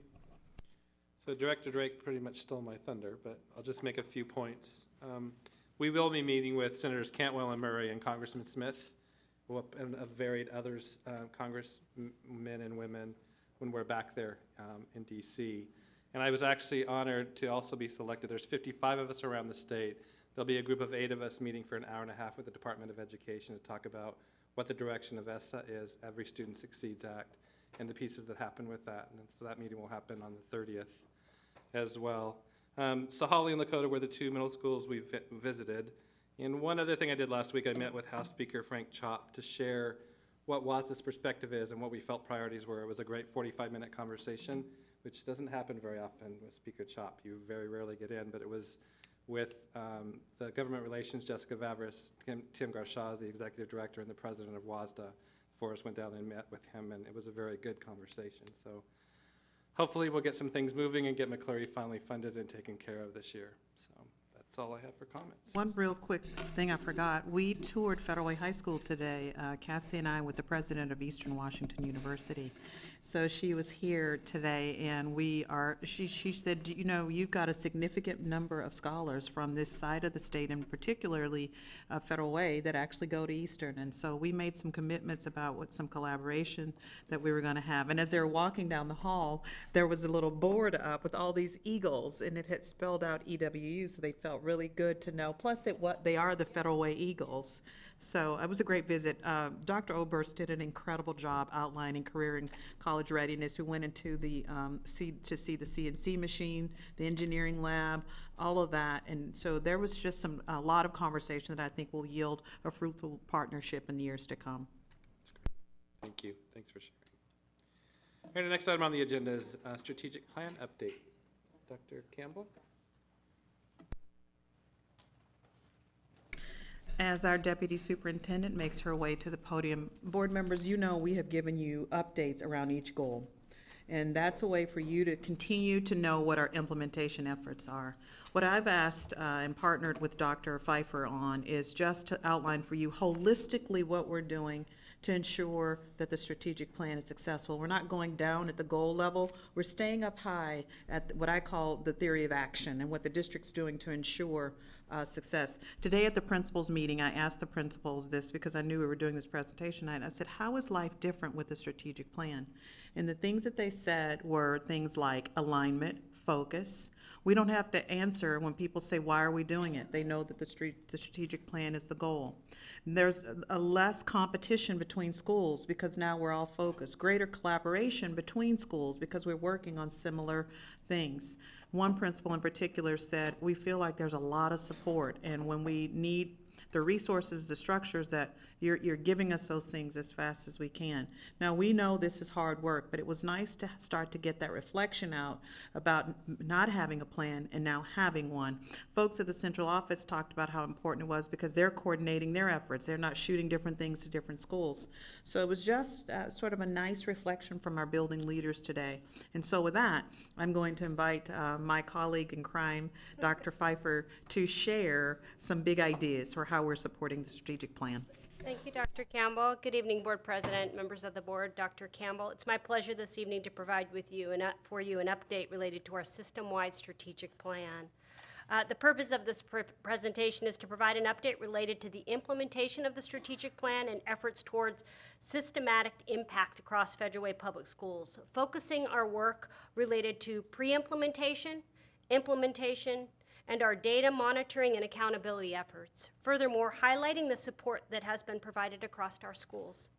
So Director Drake pretty much stole my thunder, but I'll just make a few points. We will be meeting with Senators Cantwell and Murray and Congressman Smith and varied others, congressmen and women, when we're back there in DC. And I was actually honored to also be selected. There's 55 of us around the state. There'll be a group of 8 of us meeting for an hour and a half with the Department of Education to talk about what the direction of ESSA is, Every Student Succeeds Act, and the pieces that happen with that. And so that meeting will happen on the 30th as well. So Holly and Lakota were the 2 middle schools we visited. And one other thing I did last week, I met with House Speaker Frank Chop to share what WASDA's perspective is and what we felt priorities were. It was a great 45-minute conversation, which doesn't happen very often with Speaker Chop. You very rarely get in, but it was with the government relations, Jessica Vavris, Tim Garshaz, the executive director, and the president of WASDA. Forrest went down and met with him, and it was a very good conversation. So hopefully we'll get some things moving and get McCleary finally funded and taken care of this year. So that's all I have for comments. One real quick thing I forgot. We toured Federal Way High School today, Cassie and I, with the president of Eastern Washington University. So she was here today, and she said, you know, you've got a significant number of scholars from this side of the state, and particularly Federal Way, that actually go to Eastern. And so we made some commitments about some collaboration that we were going to have. And as they were walking down the hall, there was a little board up with all these eagles, and it had spelled out EWU, so they felt really good to know. Plus, they are the Federal Way Eagles. So it was a great visit. Dr. Oberst did an incredible job outlining career and college readiness. We went into the to see the CNC machine, the engineering lab, all of that. And so there was just a lot of conversation that I think will yield a fruitful partnership in the years to come. That's great. Thank you. Thanks for sharing. All right, the next item on the agenda is strategic plan update. Dr. Campbell? As our deputy superintendent makes her way to the podium, board members, you know we have given you updates around each goal. And that's a way for you to continue to know what our implementation efforts are. What I've asked and partnered with Dr. Pfeiffer on is just to outline for you holistically what we're doing to ensure that the strategic plan is successful. We're not going down at the goal level. We're staying up high at what I call the theory of action and what the district's doing to ensure success. Today at the principals meeting, I asked the principals this because I knew we were doing this presentation night. I said, how is life different with the strategic plan? And the things that they said were things like alignment, focus. We don't have to answer when people say, why are we doing it? They know that the strategic plan is the goal. And there's a less competition between schools because now we're all focused. Greater collaboration between schools because we're working on similar things. One principal in particular said, we feel like there's a lot of support, and when we need the resources, the structures, that you're giving us those things as fast as we can. Now, we know this is hard work, but it was nice to start to get that reflection out about not having a plan and now having one. Folks at the central office talked about how important it was because they're coordinating their efforts. They're not shooting different things to different schools. So it was just sort of a nice reflection from our building leaders today. And so with that, I'm going to invite my colleague in crime, Dr. Pfeiffer, to share some big ideas for how we're supporting the strategic plan. Thank you, Dr. Campbell. Good evening, Board President, members of the Board, Dr. Campbell. It's my pleasure this evening to provide for you an update related to our system-wide strategic plan. The purpose of this presentation is to provide an update related to the implementation of the strategic plan and efforts towards systematic impact across Federal Way Public Schools, focusing our work related to pre-implementation, implementation, and our data monitoring and accountability efforts. Furthermore, highlighting the support that has been provided across our schools.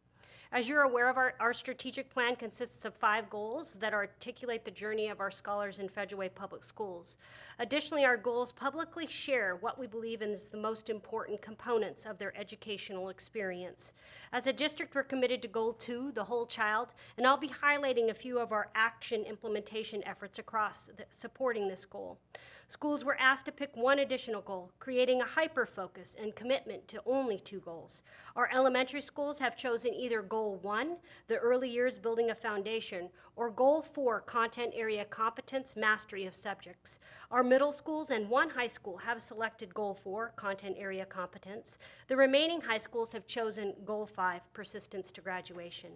As you're aware of, our strategic plan consists of 5 goals that articulate the journey of our scholars in Federal Way Public Schools. Additionally, our goals publicly share what we believe is the most important components of their educational experience. As a district, we're committed to Goal 2, the whole child, and I'll be highlighting a few of our action implementation efforts across supporting this goal. Schools were asked to pick one additional goal, creating a hyper-focus and commitment to only 2 goals. Our elementary schools have chosen either Goal 1, the early years building a foundation, or Goal 4, content area competence, mastery of subjects. Our middle schools and 1 high school have selected Goal 4, content area competence. The remaining high schools have chosen Goal 5, persistence to graduation.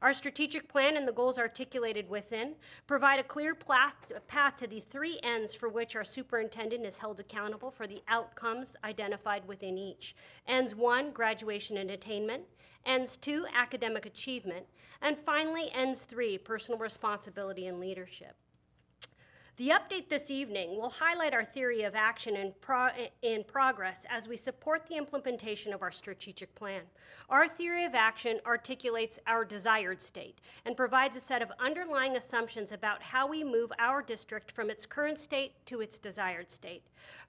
Our strategic plan and the goals articulated within provide a clear path to the 3 ends for which our superintendent is held accountable for the outcomes identified within each. Ends 1, graduation and attainment. Ends 2, academic achievement. And finally, ends 3, personal responsibility and leadership. The update this evening will highlight our theory of action in progress as we support the implementation of our strategic plan. Our theory of action articulates our desired state and provides a set of underlying assumptions about how we move our district from its current state to its desired state.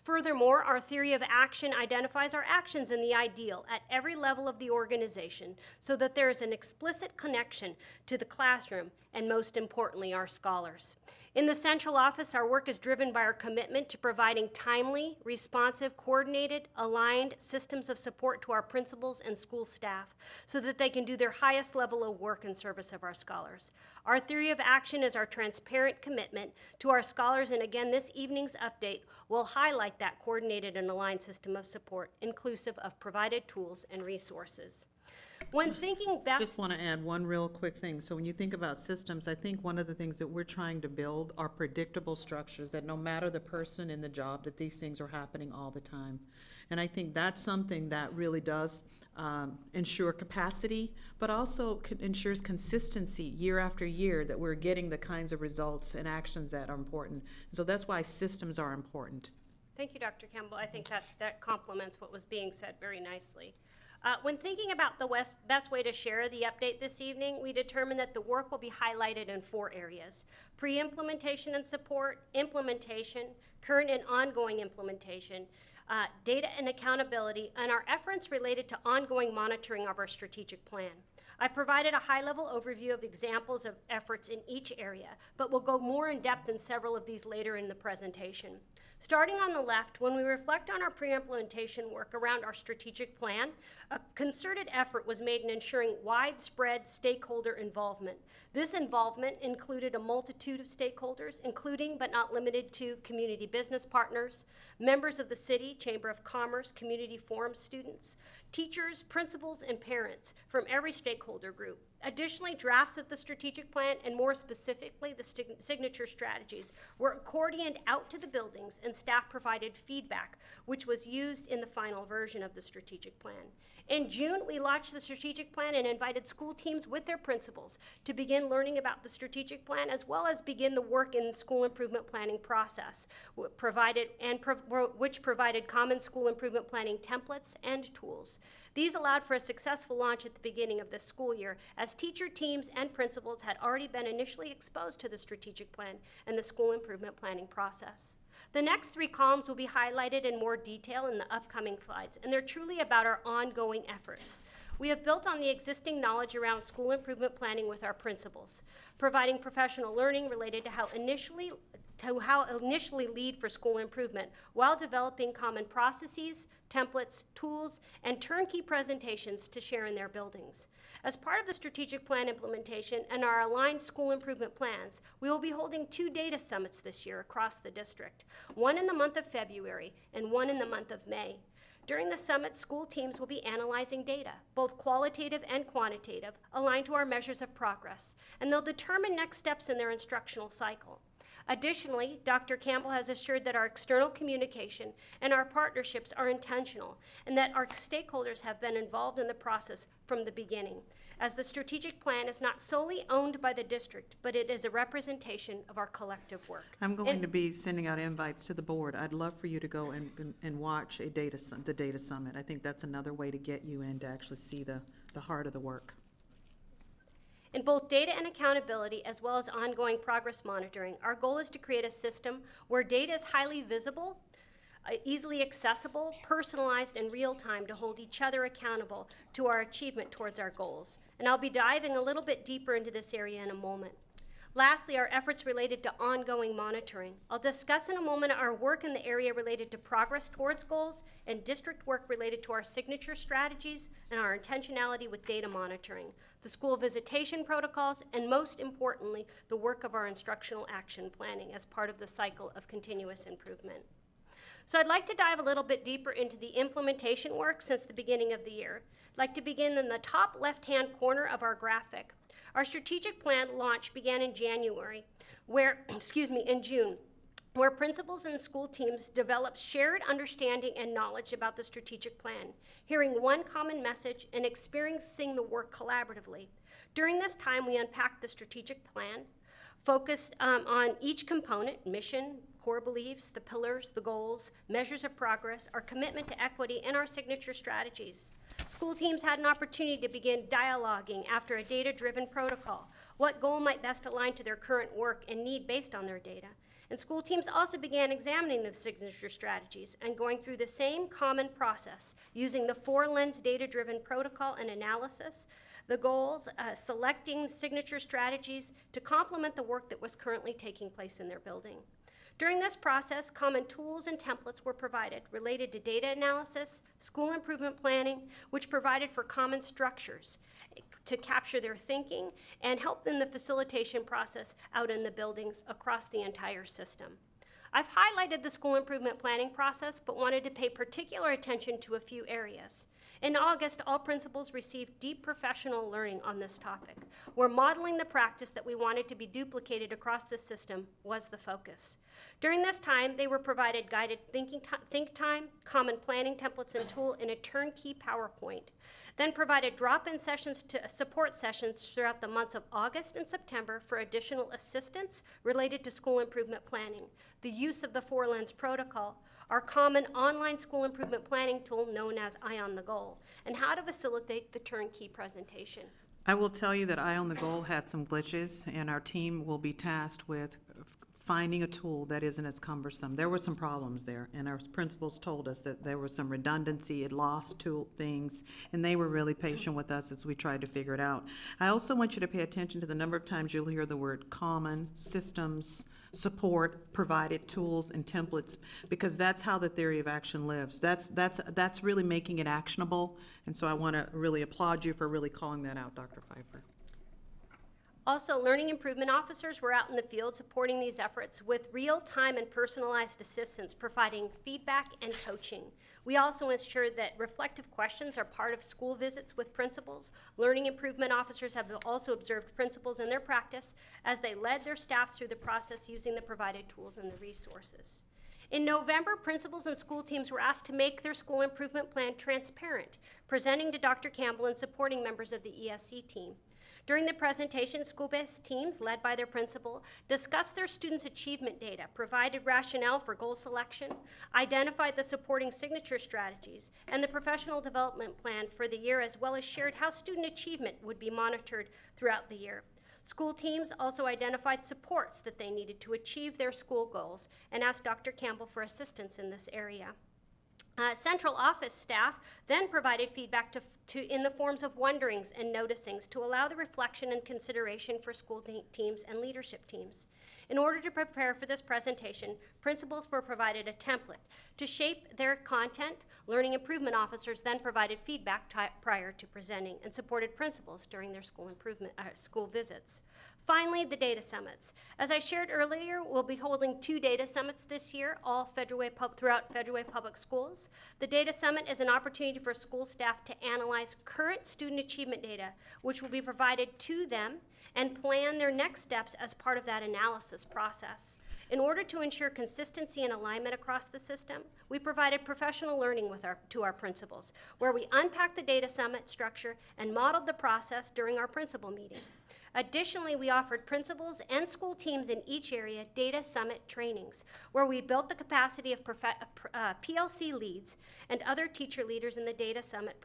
Furthermore, our theory of action identifies our actions in the ideal at every level of the organization so that there is an explicit connection to the classroom and, most importantly, our scholars. In the central office, our work is driven by our commitment to providing timely, responsive, coordinated, aligned systems of support to our principals and school staff so that they can do their highest level of work in service of our scholars. Our theory of action is our transparent commitment to our scholars, and again, this evening's update will highlight that coordinated and aligned system of support, inclusive of provided tools and resources. When thinking best... Just want to add one real quick thing. So when you think about systems, I think one of the things that we're trying to build are predictable structures that no matter the person in the job, that these things are happening all the time. And I think that's something that really does ensure capacity, but also ensures consistency year after year, that we're getting the kinds of results and actions that are important. So that's why systems are important. Thank you, Dr. Campbell. I think that complements what was being said very nicely. When thinking about the best way to share the update this evening, we determined that the work will be highlighted in 4 areas: pre-implementation and support, implementation, current and ongoing implementation, data and accountability, and our efforts related to ongoing monitoring of our strategic plan. I provided a high-level overview of examples of efforts in each area, but we'll go more in depth in several of these later in the presentation. Starting on the left, when we reflect on our pre-implementation work around our strategic plan, a concerted effort was made in ensuring widespread stakeholder involvement. This involvement included a multitude of stakeholders, including but not limited to community business partners, members of the city, Chamber of Commerce, community forum students, teachers, principals, and parents from every stakeholder group. Additionally, drafts of the strategic plan, and more specifically the signature strategies, were accordioned out to the buildings, and staff provided feedback, which was used in the final version of the strategic plan. In June, we launched the strategic plan and invited school teams with their principals to begin learning about the strategic plan, as well as begin the work in the school improvement planning process, which provided common school improvement planning templates and tools. These allowed for a successful launch at the beginning of this school year, as teacher teams and principals had already been initially exposed to the strategic plan and the school improvement planning process. The next 3 columns will be highlighted in more detail in the upcoming slides, and they're truly about our ongoing efforts. We have built on the existing knowledge around school improvement planning with our principals, providing professional learning related to how initially lead for school improvement, while developing common processes, templates, tools, and turnkey presentations to share in their buildings. As part of the strategic plan implementation and our aligned school improvement plans, we will be holding 2 data summits this year across the district, one in the month of February and one in the month of May. During the summit, school teams will be analyzing data, both qualitative and quantitative, aligned to our measures of progress, and they'll determine next steps in their instructional cycle. Additionally, Dr. Campbell has assured that our external communication and our partnerships are intentional and that our stakeholders have been involved in the process from the beginning, as the strategic plan is not solely owned by the district, but it is a representation of our collective work. I'm going to be sending out invites to the board. I'd love for you to go and watch the data summit. I think that's another way to get you in to actually see the heart of the work. In both data and accountability, as well as ongoing progress monitoring, our goal is to create a system where data is highly visible, easily accessible, personalized, and real-time to hold each other accountable to our achievement towards our goals. And I'll be diving a little bit deeper into this area in a moment. Lastly, our efforts related to ongoing monitoring. I'll discuss in a moment our work in the area related to progress towards goals and district work related to our signature strategies and our intentionality with data monitoring, the school visitation protocols, and most importantly, the work of our instructional action planning as part of the cycle of continuous improvement. So I'd like to dive a little bit deeper into the implementation work since the beginning of the year. I'd like to begin in the top left-hand corner of our graphic. Our strategic plan launch began in January, in June, where principals and school teams developed shared understanding and knowledge about the strategic plan, hearing one common message and experiencing the work collaboratively. During this time, we unpacked the strategic plan, focused on each component, mission, core beliefs, the pillars, the goals, measures of progress, our commitment to equity, and our signature strategies. School teams had an opportunity to begin dialoguing after a data-driven protocol, what goal might best align to their current work and need based on their data. And school teams also began examining the signature strategies and going through the same common process, using the 4-lens data-driven protocol and analysis, the goals, selecting signature strategies to complement the work that was currently taking place in their building. During this process, common tools and templates were provided related to data analysis, school improvement planning, which provided for common structures to capture their thinking and help in the facilitation process out in the buildings across the entire system. I've highlighted the school improvement planning process, but wanted to pay particular attention to a few areas. In August, all principals received deep professional learning on this topic, where modeling the practice that we wanted to be duplicated across the system was the focus. During this time, they were provided guided think time, common planning templates and tool in a turnkey PowerPoint, then provided drop-in sessions to support sessions throughout the months of August and September for additional assistance related to school improvement planning, the use of the 4-lens protocol, our common online school improvement planning tool known as Eye on the Goal, and how to facilitate the turnkey presentation. I will tell you that Eye on the Goal had some glitches, and our team will be tasked with finding a tool that isn't as cumbersome. There were some problems there, and our principals told us that there was some redundancy, it lost things, and they were really patient with us as we tried to figure it out. I also want you to pay attention to the number of times you'll hear the word common, systems, support, provided tools and templates, because that's how the theory of action lives. That's really making it actionable, and so I want to really applaud you for really calling that out, Dr. Pfeiffer. Also, learning improvement officers were out in the field supporting these efforts with real-time and personalized assistance, providing feedback and coaching. We also ensured that reflective questions are part of school visits with principals. Learning improvement officers have also observed principals in their practice as they led their staffs through the process using the provided tools and the resources. In November, principals and school teams were asked to make their school improvement plan transparent, presenting to Dr. Campbell and supporting members of the ESC team. During the presentation, school-based teams, led by their principal, discussed their students' achievement data, provided rationale for goal selection, identified the supporting signature strategies, and the professional development plan for the year, as well as shared how student achievement would be monitored throughout the year. School teams also identified supports that they needed to achieve their school goals and asked Dr. Campbell for assistance in this area. Central office staff then provided feedback in the forms of wonderings and noticings to allow the reflection and consideration for school teams and leadership teams. In order to prepare for this presentation, principals were provided a template to shape their content. Learning improvement officers then provided feedback prior to presenting and supported principals during their school visits. Finally, the data summits. As I shared earlier, we'll be holding 2 data summits this year, all throughout Federal Way Public Schools. The data summit is an opportunity for school staff to analyze current student achievement data, which will be provided to them, and plan their next steps as part of that analysis process. In order to ensure consistency and alignment across the system, we provided professional learning to our principals, where we unpacked the data summit structure and modeled the process during our principal meeting. Additionally, we offered principals and school teams in each area data summit trainings, where we built the capacity of PLC leads and other teacher leaders in the data summit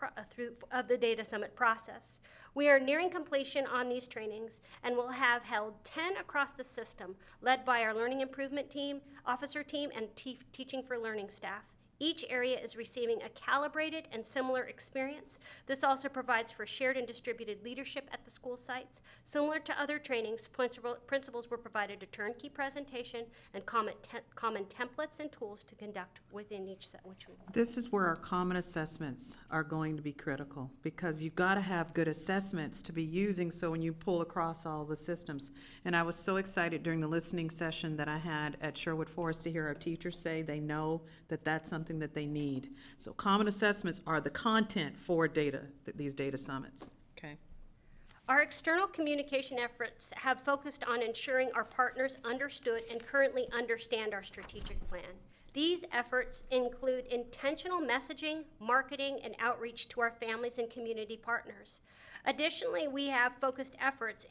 the data summit process. We are nearing completion on these trainings and will have held 10 across the system, led by our learning improvement team, officer team, and teaching for learning staff. Each area is receiving a calibrated and similar experience. This also provides for shared and distributed leadership at the school sites. Similar to other trainings, principals were provided a turnkey presentation and common templates and tools to conduct within each set. This is where our common assessments are going to be critical, because you've got to have good assessments to be using so when you pull across all the systems. And I was so excited during the listening session that I had at Sherwood Forest to hear our teachers say they know that that's something that they need. So common assessments are the content for these data summits, okay? Our external communication efforts have focused on ensuring our partners understood and currently understand our strategic plan. These efforts include intentional messaging, marketing, and outreach to our families and community partners. Additionally, we have focused efforts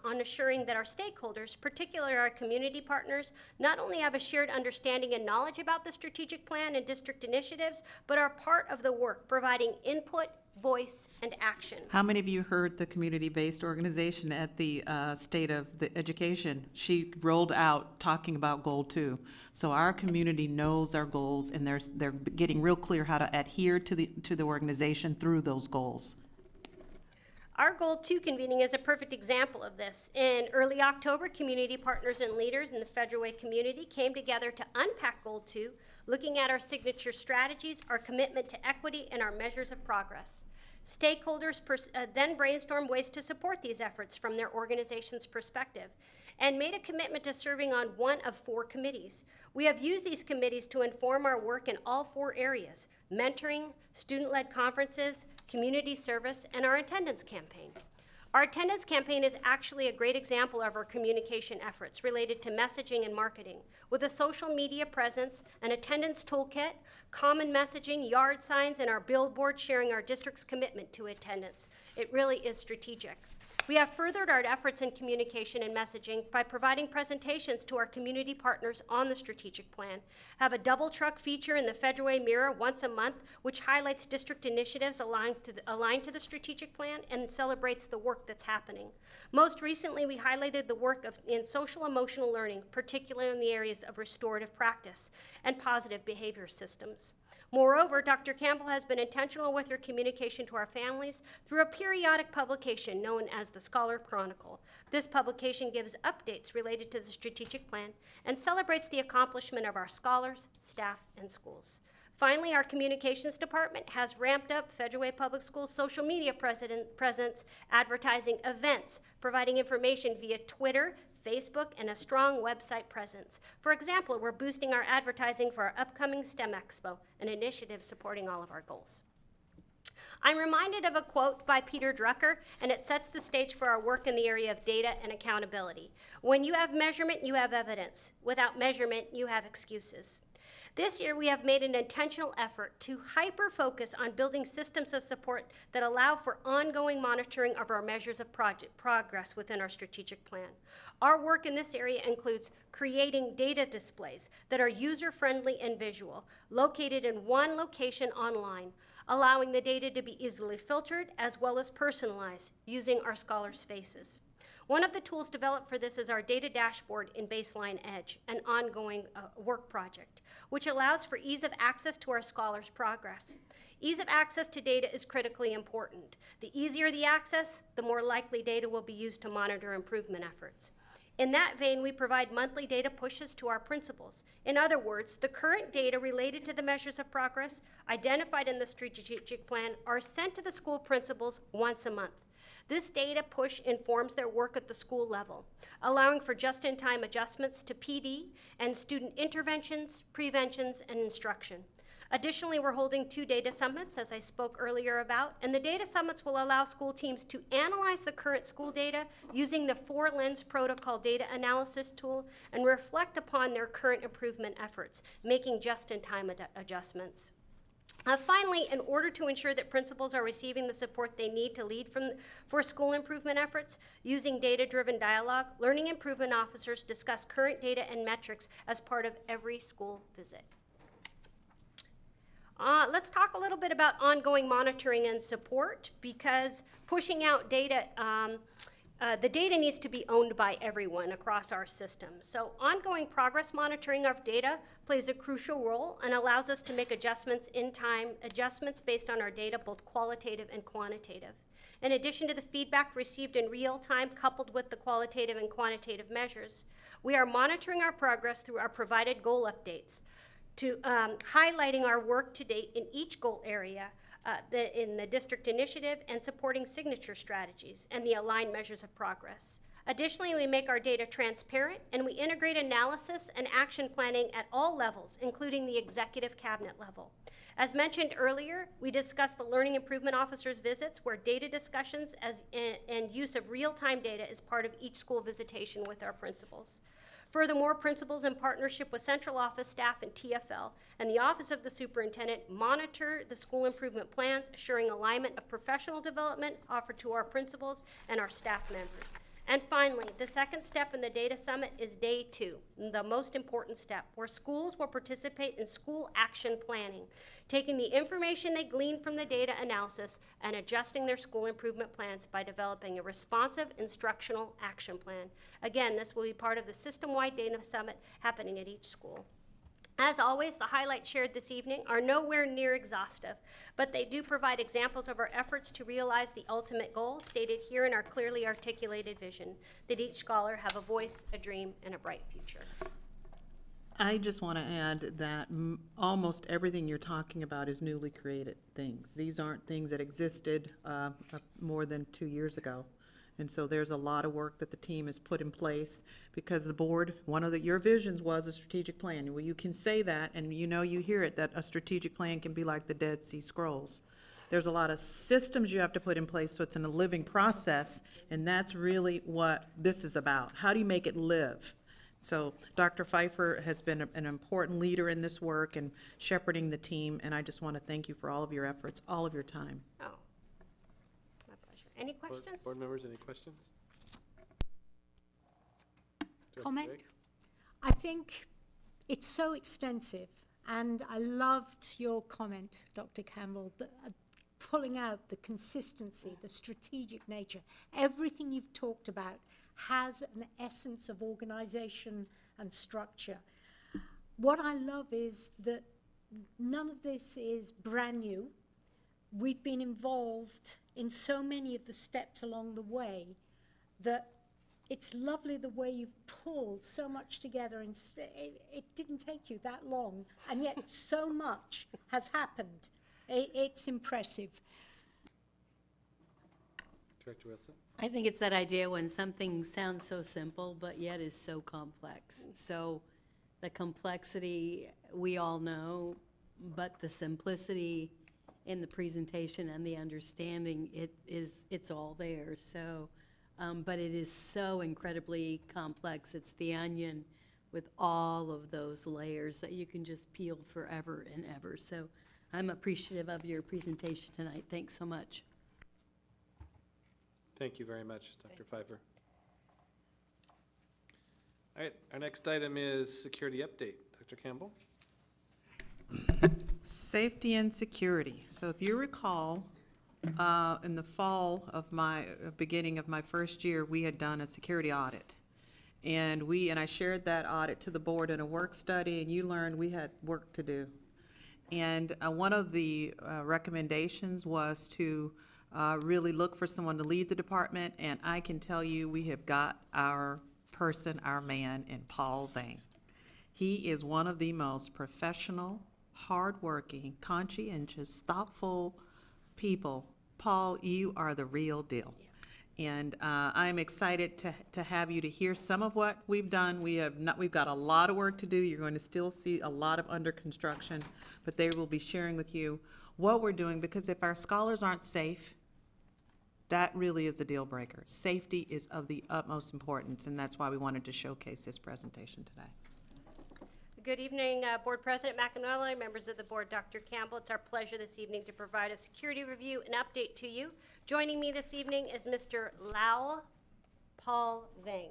on assuring that our stakeholders, particularly our community partners, not only have a shared understanding and knowledge about the strategic plan and district initiatives, but are part of the work, providing input, voice, and action. How many of you heard the community-based organization at the State of the Education? She rolled out talking about Goal 2. So our community knows our goals, and they're getting real clear how to adhere to the organization through those goals. Our Goal 2 convening is a perfect example of this. In early October, community partners and leaders in the Federal Way community came together to unpack Goal 2, looking at our signature strategies, our commitment to equity, and our measures of progress. Stakeholders then brainstormed ways to support these efforts from their organization's perspective and made a commitment to serving on one of 4 committees. We have used these committees to inform our work in all 4 areas: mentoring, student-led conferences, community service, and our attendance campaign. Our attendance campaign is actually a great example of our communication efforts related to messaging and marketing, with a social media presence, an attendance toolkit, common messaging, yard signs, and our billboard sharing our district's commitment to attendance. It really is strategic. We have furthered our efforts in communication and messaging by providing presentations to our community partners on the strategic plan, have a double truck feature in the Federal Way Mirror once a month, which highlights district initiatives aligned to the strategic plan and celebrates the work that's happening. Most recently, we highlighted the work in social emotional learning, particularly in the areas of restorative practice and positive behavior systems. Moreover, Dr. Campbell has been intentional with her communication to our families through a periodic publication known as the Scholar Chronicle. This publication gives updates related to the strategic plan and celebrates the accomplishment of our scholars, staff, and schools. Finally, our communications department has ramped up Federal Way Public Schools' social media presence, advertising events, providing information via Twitter, Facebook, and a strong website presence. For example, we're boosting our advertising for our upcoming STEM Expo, an initiative supporting all of our goals. I'm reminded of a quote by Peter Drucker, and it sets the stage for our work in the area of data and accountability. When you have measurement, you have evidence. Without measurement, you have excuses. This year, we have made an intentional effort to hyper-focus on building systems of support that allow for ongoing monitoring of our measures of progress within our strategic plan. Our work in this area includes creating data displays that are user-friendly and visual, located in one location online, allowing the data to be easily filtered as well as personalized using our scholars' faces. One of the tools developed for this is our data dashboard in Baseline Edge, an ongoing work project, which allows for ease of access to our scholars' progress. Ease of access to data is critically important. The easier the access, the more likely data will be used to monitor improvement efforts. In that vein, we provide monthly data pushes to our principals. In other words, the current data related to the measures of progress identified in the strategic plan are sent to the school principals once a month. This data push informs their work at the school level, allowing for just-in-time adjustments to PD and student interventions, preventions, and instruction. Additionally, we're holding 2 data summits, as I spoke earlier about, and the data summits will allow school teams to analyze the current school data using the 4-Lens protocol data analysis tool and reflect upon their current improvement efforts, making just-in-time adjustments. Finally, in order to ensure that principals are receiving the support they need to lead for school improvement efforts, using data-driven dialogue, learning improvement officers discuss current data and metrics as part of every school visit. Let's talk a little bit about ongoing monitoring and support, because pushing out data, the data needs to be owned by everyone across our system. So ongoing progress monitoring of data plays a crucial role and allows us to make adjustments in time, adjustments based on our data, both qualitative and quantitative. In addition to the feedback received in real time, coupled with the qualitative and quantitative measures, we are monitoring our progress through our provided goal updates, to highlighting our work to date in each goal area, in the district initiative, and supporting signature strategies and the aligned measures of progress. Additionally, we make our data transparent, and we integrate analysis and action planning at all levels, including the executive cabinet level. As mentioned earlier, we discussed the learning improvement officers' visits, where data discussions and use of real-time data is part of each school visitation with our principals. Furthermore, principals, in partnership with central office staff and TFL and the Office of the Superintendent, monitor the school improvement plans, assuring alignment of professional development offered to our principals and our staff members. And finally, the second step in the data summit is day 2, the most important step, where schools will participate in school action planning, taking the information they glean from the data analysis and adjusting their school improvement plans by developing a responsive instructional action plan. Again, this will be part of the system-wide data summit happening at each school. As always, the highlights shared this evening are nowhere near exhaustive, but they do provide examples of our efforts to realize the ultimate goal stated here in our clearly articulated vision, that each scholar have a voice, a dream, and a bright future. I just want to add that almost everything you're talking about is newly created things. These aren't things that existed more than 2 years ago. And so there's a lot of work that the team has put in place, because the board, one of your visions was a strategic plan. Well, you can say that, and you hear it, that a strategic plan can be like the Dead Sea Scrolls. There's a lot of systems you have to put in place, so it's in a living process, and that's really what this is about. How do you make it live? So Dr. Pfeiffer has been an important leader in this work and shepherding the team, and I just want to thank you for all of your efforts, all of your time. Oh, my pleasure. Any questions? Board members, any questions? Comment? Drake? I think it's so extensive, and I loved your comment, Dr. Campbell, pulling out the consistency, the strategic nature. Everything you've talked about has an essence of organization and structure. What I love is that none of this is brand new. We've been involved in so many of the steps along the way that it's lovely the way you've pulled so much together, and it didn't take you that long, and yet so much has happened. It's impressive. Director Wilson? I think it's that idea when something sounds so simple, but yet is so complex. So the complexity we all know, but the simplicity in the presentation and the understanding, it's all there. So, but it is so incredibly complex. It's the onion with all of those layers that you can just peel forever and ever. So I'm appreciative of your presentation tonight. Thanks so much. Thank you very much, Dr. Pfeiffer. All right, our next item is security update. Dr. Campbell? Safety and security. So if you recall, in the fall of beginning of my first year, we had done a security audit. And I shared that audit to the board in a work study, and you learned we had work to do. And one of the recommendations was to really look for someone to lead the department, and I can tell you we have got our person, our man, in Paul Vang. He is one of the most professional, hardworking, conscientious, thoughtful people. Paul, you are the real deal. And I'm excited to have you to hear some of what we've done. We've got a lot of work to do. You're going to still see a lot of under construction, but they will be sharing with you what we're doing, because if our scholars aren't safe, that really is a deal breaker. Safety is of the utmost importance, and that's why we wanted to showcase this presentation today. Good evening, Board President McAnally, members of the board, Dr. Campbell. It's our pleasure this evening to provide a security review and update to you. Joining me this evening is Mr. Lau Paul Vang,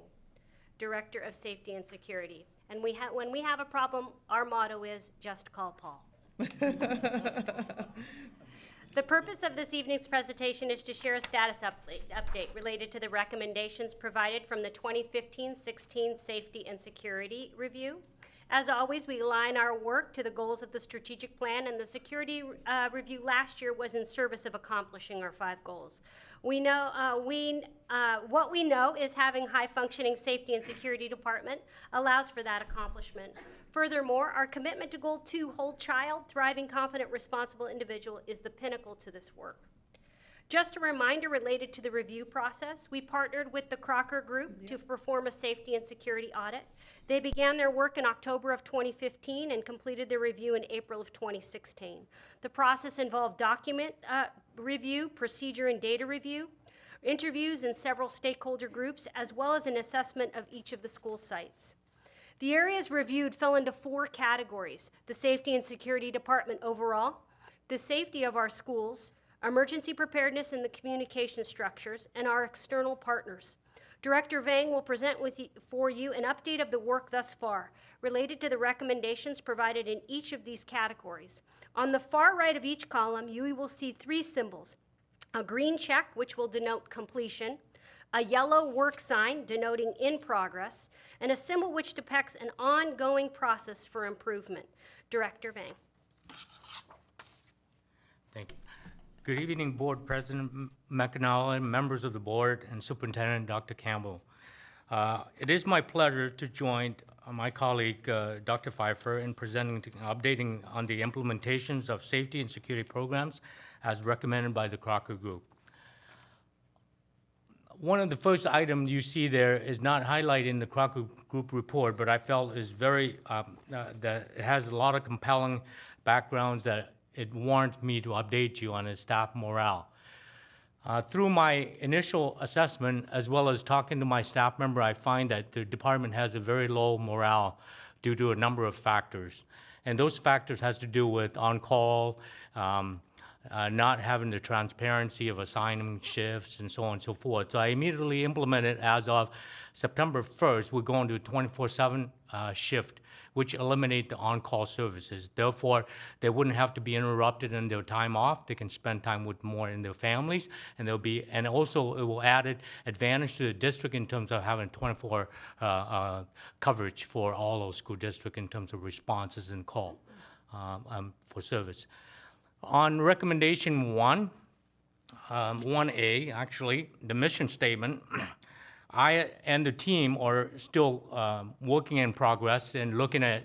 Director of Safety and Security. And when we have a problem, our motto is just call Paul. The purpose of this evening's presentation is to share a status update related to the recommendations provided from the 2015-16 Safety and Security Review. As always, we align our work to the goals of the strategic plan, and the security review last year was in service of accomplishing our 5 goals. We know what we know is having high-functioning safety and security department allows for that accomplishment. Furthermore, our commitment to Goal 2, whole child, thriving, confident, responsible individual, is the pinnacle to this work. Just a reminder related to the review process, we partnered with the Crocker Group to perform a safety and security audit. They began their work in October of 2015 and completed their review in April of 2016. The process involved document review, procedure and data review, interviews in several stakeholder groups, as well as an assessment of each of the school sites. The areas reviewed fell into 4 categories: the safety and security department overall, the safety of our schools, emergency preparedness and the communication structures, and our external partners. Director Vang will present for you an update of the work thus far related to the recommendations provided in each of these categories. On the far right of each column, you will see 3 symbols: a green check, which will denote completion, a yellow work sign denoting in progress, and a symbol which depicts an ongoing process for improvement. Director Vang. Thank you. Good evening, Board President McAnally, members of the board, and Superintendent Dr. Campbell. It is my pleasure to join my colleague, Dr. Pfeiffer, in updating on the implementations of safety and security programs as recommended by the Crocker Group. One of the first items you see there is not highlighted in the Crocker Group report, but I felt is that it has a lot of compelling backgrounds that it warrants me to update you on its staff morale. Through my initial assessment, as well as talking to my staff member, I find that the department has a very low morale due to a number of factors. And those factors has to do with on-call, not having the transparency of assigning shifts, and so on and so forth. So I immediately implemented, as of September 1st, we're going to a 24/7 shift, which eliminate the on-call services. Therefore, they wouldn't have to be interrupted in their time off. They can spend time with more in their families, and and also it will add an advantage to the district in terms of having 24 coverage for all those school districts in terms of responses and call for service. On recommendation 1A, actually, the mission statement, I and the team are still working in progress and looking at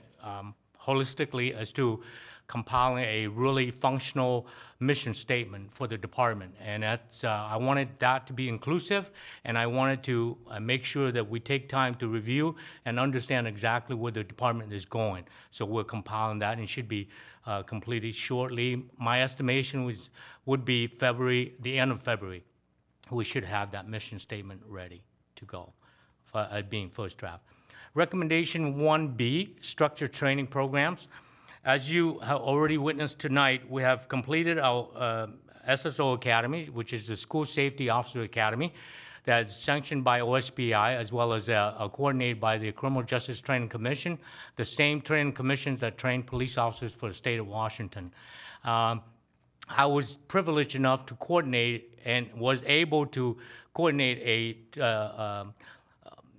holistically as to compiling a really functional mission statement for the department. And that's, I wanted that to be inclusive, and I wanted to make sure that we take time to review and understand exactly where the department is going. So we're compiling that, and it should be completed shortly. My estimation would be the end of February. We should have that mission statement ready to go, being first draft. Recommendation 1B, structured training programs. As you have already witnessed tonight, we have completed our SSO Academy, which is the School Safety Officer Academy, that's sanctioned by OSBI, as well as coordinated by the Criminal Justice Training Commission, the same training commissions that train police officers for the state of Washington. I was privileged enough to coordinate and was able to coordinate a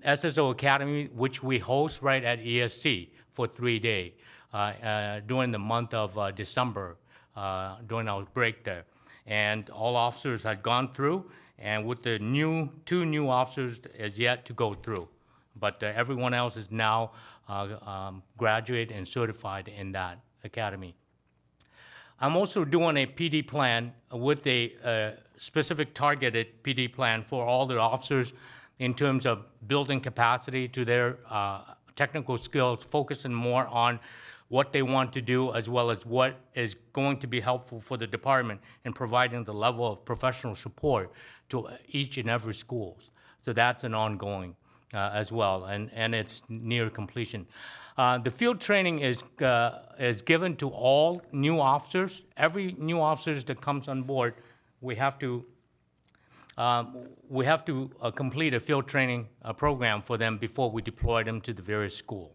SSO Academy, which we host right at ESC for 3 days during the month of December, during our break there. And all officers had gone through, and with the 2 new officers is yet to go through. But everyone else is now graduated and certified in that academy. I'm also doing a PD plan with a specific targeted PD plan for all the officers in terms of building capacity to their technical skills, focusing more on what they want to do as well as what is going to be helpful for the department in providing the level of professional support to each and every schools. So that's an ongoing as well, and it's near completion. The field training is given to all new officers. Every new officers that comes on board, we have to complete a field training program for them before we deploy them to the various schools.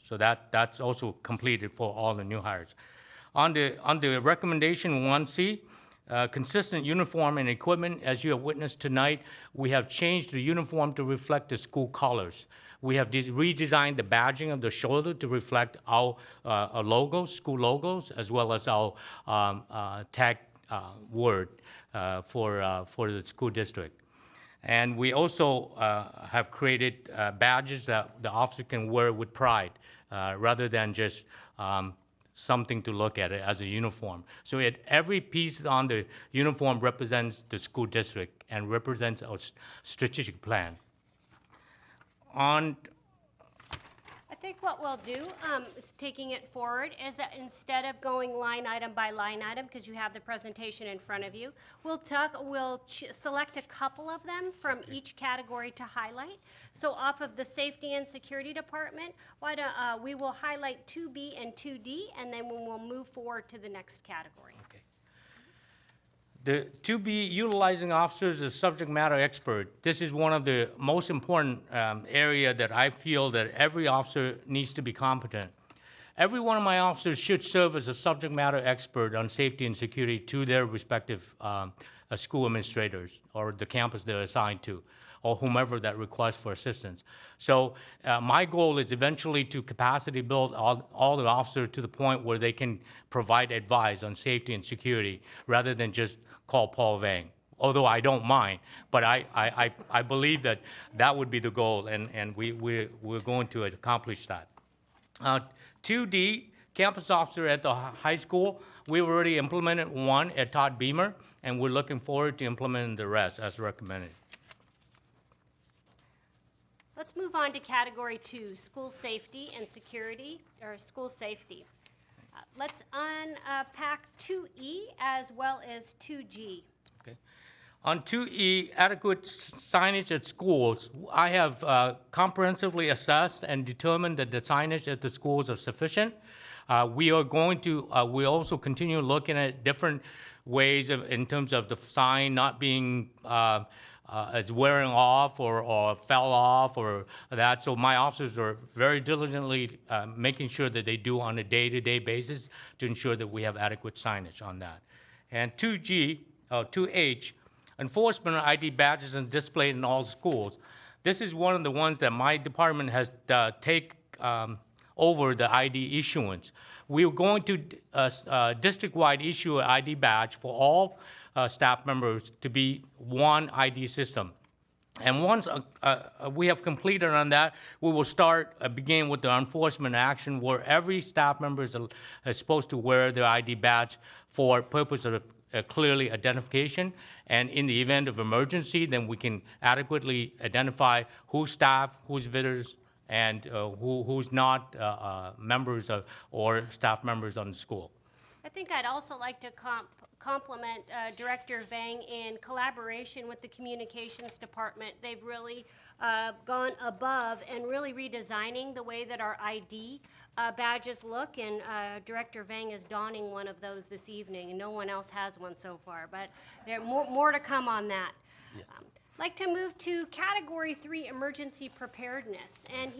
So that's also completed for all the new hires. On the recommendation 1C, consistent uniform and equipment, as you have witnessed tonight, we have changed the uniform to reflect the school colors. We have redesigned the badging of the shoulder to reflect our logos, school logos, as well as our tag word for the school district. And we also have created badges that the officer can wear with pride, rather than just something to look at it as a uniform. So every piece on the uniform represents the school district and represents our strategic plan. I think what we'll do, is taking it forward, is that instead of going line item by line item, because you have the presentation in front of you, we'll select a couple of them from each category to highlight. So off of the safety and security department, we will highlight 2B and 2D, and then we'll move forward to the next category. To be utilizing officers as subject matter expert, this is one of the most important area that I feel that every officer needs to be competent. Every one of my officers should serve as a subject matter expert on safety and security to their respective school administrators or the campus they're assigned to, or whomever that requests for assistance. So my goal is eventually to capacity build all the officers to the point where they can provide advice on safety and security rather than just call Paul Vang, although I don't mind, but I believe that would be the goal, and we're going to accomplish that. 2D, campus officer at the high school, we've already implemented one at Todd Beamer, and we're looking forward to implementing the rest as recommended. Let's move on to category 2, school safety and security, or school safety. Let's unpack 2E as well as 2G. Okay. On 2E, adequate signage at schools, I have comprehensively assessed and determined that the signage at the schools are sufficient. We are going to, we also continue looking at different ways in terms of the sign not being it's wearing off or fell off or that. So my officers are very diligently making sure that they do on a day-to-day basis to ensure that we have adequate signage on that. And 2H, enforcement of ID badges and displayed in all schools. This is one of the ones that my department has take over the ID issuance. We are going to district-wide issue an ID badge for all staff members to be one ID system. And once we have completed on that, we will begin with the enforcement action where every staff member is supposed to wear their ID badge for purpose of clearly identification. And in the event of emergency, then we can adequately identify who's staff, who's visitors, and who's not members or staff members on the school. I think I'd also like to compliment Director Vang in collaboration with the communications department. They've really gone above and really redesigning the way that our ID badges look, and Director Vang is donning one of those this evening, and no one else has one so far, but there's more to come on that. Yeah. I'd like to move to Category 3, Emergency Preparedness, and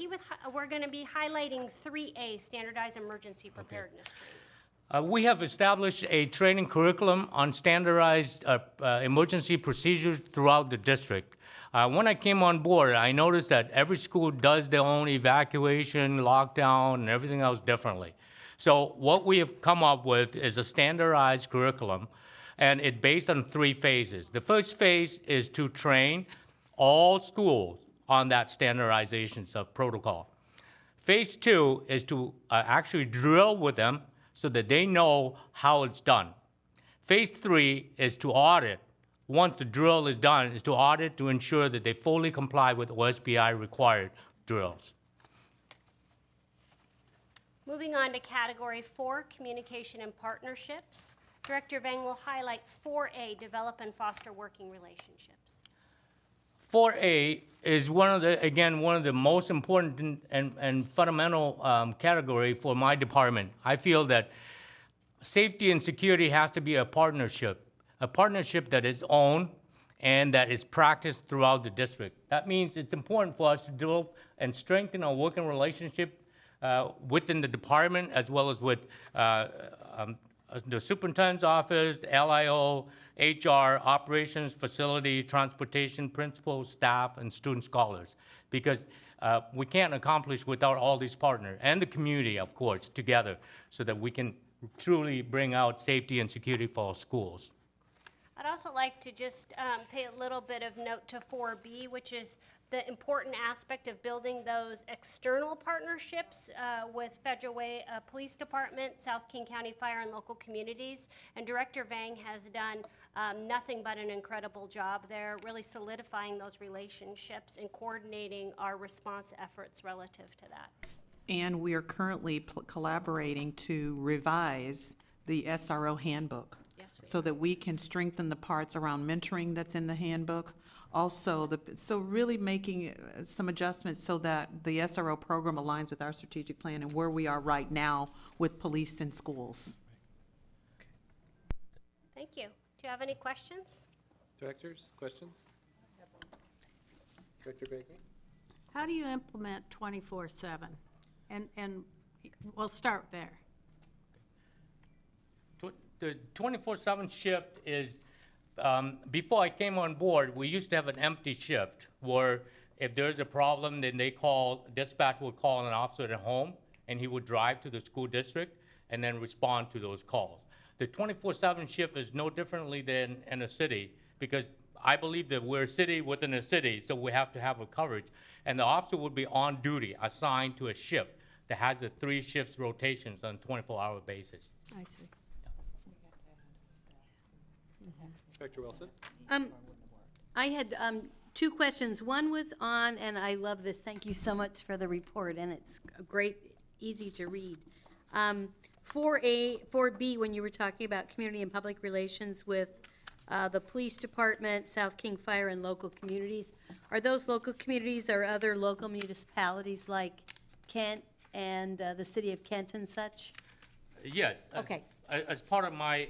we're going to be highlighting 3A, Standardized Emergency Preparedness Training. We have established a training curriculum on standardized emergency procedures throughout the district. When I came on board, I noticed that every school does their own evacuation, lockdown, and everything else differently. So what we have come up with is a standardized curriculum, and it's based on 3 phases. The first phase is to train all schools on that standardization of protocol. Phase 2 is to actually drill with them so that they know how it's done. Phase 3 is to audit once the drill is done, is to audit to ensure that they fully comply with OSBI required drills. Moving on to Category 4, Communication and Partnerships. Director Vang will highlight 4A, Develop and Foster Working Relationships. 4A is one of the most important and fundamental category for my department. I feel that safety and security has to be a partnership that is owned and that is practiced throughout the district. That means it's important for us to develop and strengthen our working relationship within the department, as well as with the superintendent's office, the LIO, HR, operations, facility, transportation, principals, staff, and student scholars. Because we can't accomplish without all these partners, and the community, of course, together, so that we can truly bring out safety and security for our schools. I'd also like to just pay a little bit of note to 4B, which is the important aspect of building those external partnerships with Federal Way Police Department, South King County Fire, and local communities. And Director Vang has done nothing but an incredible job there, really solidifying those relationships and coordinating our response efforts relative to that. And we are currently collaborating to revise the SRO handbook. Yes, we so that we can strengthen the parts around mentoring that's in the handbook. Also, so really making some adjustments so that the SRO program aligns with our strategic plan and where we are right now with police and schools. Thank you. Do you have any questions? Directors, questions? Director Baker? How do you implement 24/7? And we'll start there. The 24/7 shift is, before I came on board, we used to have an empty shift where if there's a problem, then dispatch would call an officer at home, and he would drive to the school district and then respond to those calls. The 24/7 shift is no differently than in a city, because I believe that we're a city within a city, so we have to have a coverage. And the officer would be on duty, assigned to a shift that has the 3 shifts rotations on a 24-hour basis. I see. Director Wilson? I had 2 questions. One was on, and I love this, thank you so much for the report, and it's great, easy to read. 4B, when you were talking about community and public relations with the police department, South King Fire, and local communities, are those local communities or other local municipalities like Kent and the city of Kent and such? Yes. Okay. As part of my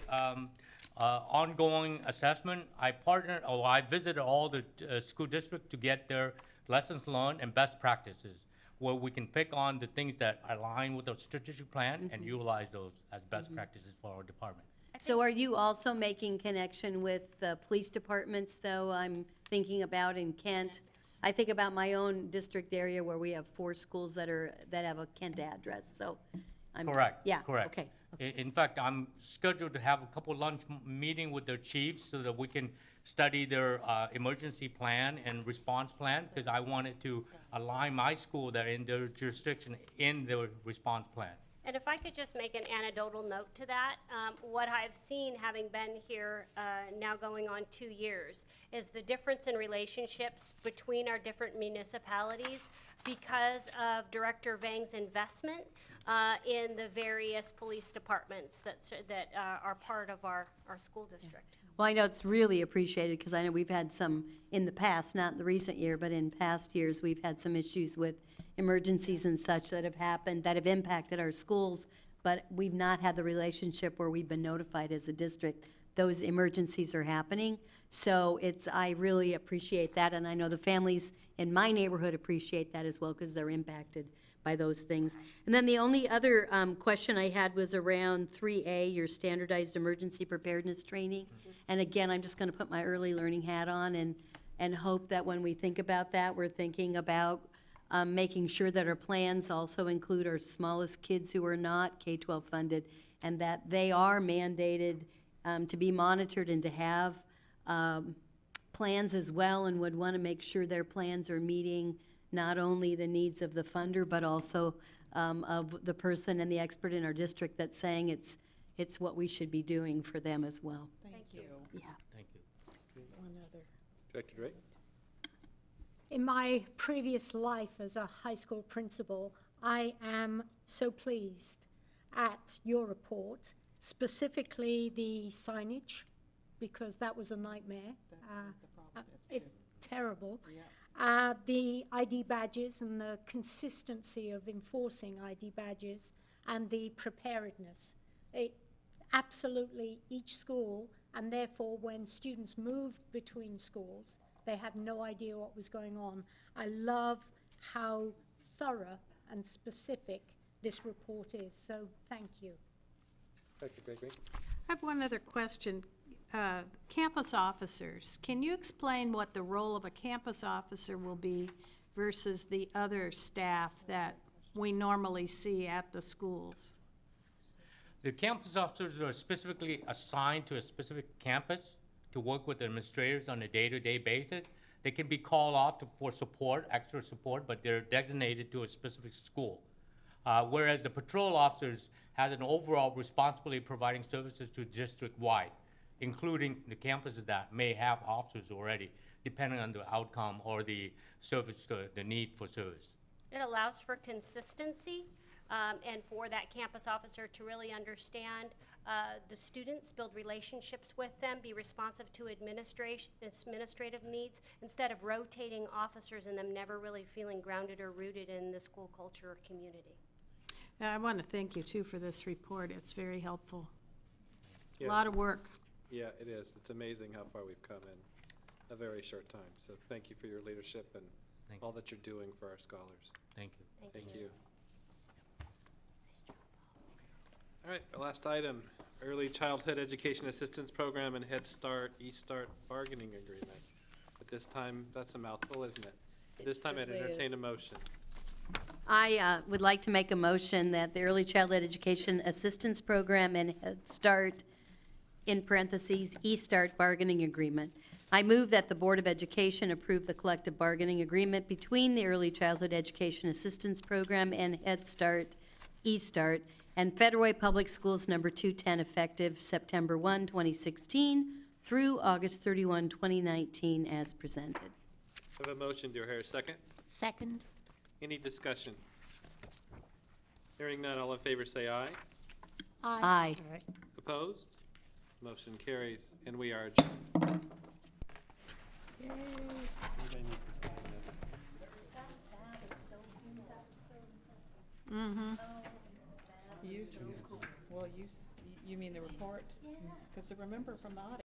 ongoing assessment, I visited all the school districts to get their lessons learned and best practices, where we can pick on the things that align with our strategic plan and utilize those as best practices for our department. So are you also making connection with the police departments, though? I'm thinking about in Kent. I think about my own district area where we have 4 schools that have a Kent address, so I'm. Correct. Yeah, Correct. okay. In fact, I'm scheduled to have a couple lunch meeting with their chiefs so that we can study their emergency plan and response plan, because I wanted to align my school that in their jurisdiction in their response plan. And if I could just make an anecdotal note to that, what I've seen, having been here now going on 2 years, is the difference in relationships between our different municipalities because of Director Vang's investment in the various police departments that are part of our school district. Well, I know it's really appreciated, because I know we've had some in the past, not in the recent year, but in past years, we've had some issues with emergencies and such that have happened, that have impacted our schools, but we've not had the relationship where we've been notified as a district those emergencies are happening. So I really appreciate that, and I know the families in my neighborhood appreciate that as well, because they're impacted by those things. And then the only other question I had was around 3A, your standardized emergency preparedness training. And again, I'm just going to put my early learning hat on and hope that when we think about that, we're thinking about making sure that our plans also include our smallest kids who are not K-12 funded, and that they are mandated to be monitored and to have plans as well, and would want to make sure their plans are meeting not only the needs of the funder, but also of the person and the expert in our district that's saying it's what we should be doing for them as well. Thank you. Yeah. Thank you. Director Drake? In my previous life as a high school principal, I am so pleased at your report, specifically the signage, because that was a nightmare. the problem is, Terrible. The ID badges and the consistency of enforcing ID badges and the preparedness. Absolutely each school, and therefore when students moved between schools, they had no idea what was going on. I love how thorough and specific this report is, so thank you. Director Gregory? I have one other question. Campus officers, can you explain what the role of a campus officer will be versus the other staff that we normally see at the schools? The campus officers are specifically assigned to a specific campus to work with administrators on a day-to-day basis. They can be called off for support, extra support, but they're designated to a specific school. Whereas the patrol officers has an overall responsibility providing services to district-wide, including the campuses that may have officers already, depending on the outcome or the service, the need for service. It allows for consistency and for that campus officer to really understand the students, build relationships with them, be responsive to administrative needs, instead of rotating officers and them never really feeling grounded or rooted in the school culture or community. I want to thank you too for this report. It's very helpful. A Yeah. lot of work. Yeah, it is. It's amazing how far we've come in a very short time. So thank you for your leadership and Thank all that you're doing for our scholars. Thank you. Thank you. All right, our last item, Early Childhood Education Assistance Program and Head Start, eStart bargaining agreement. At this time, that's a mouthful, isn't it? At this time, I'd entertain a motion. I would like to make a motion that the Early Childhood Education Assistance Program and Head Start, in parentheses, eStart bargaining agreement. I move that the Board of Education approve the collective bargaining agreement between the Early Childhood Education Assistance Program and Head Start, eStart, and Federal Way Public Schools number 210, effective September 1, 2016 through August 31, 2019, as presented. I have a motion. Do I hear a second? Second. Any discussion? Hearing none, all in favor say aye. Aye. Opposed? Motion carries, and we are adjourned. You mean the report? Because remember from the audit,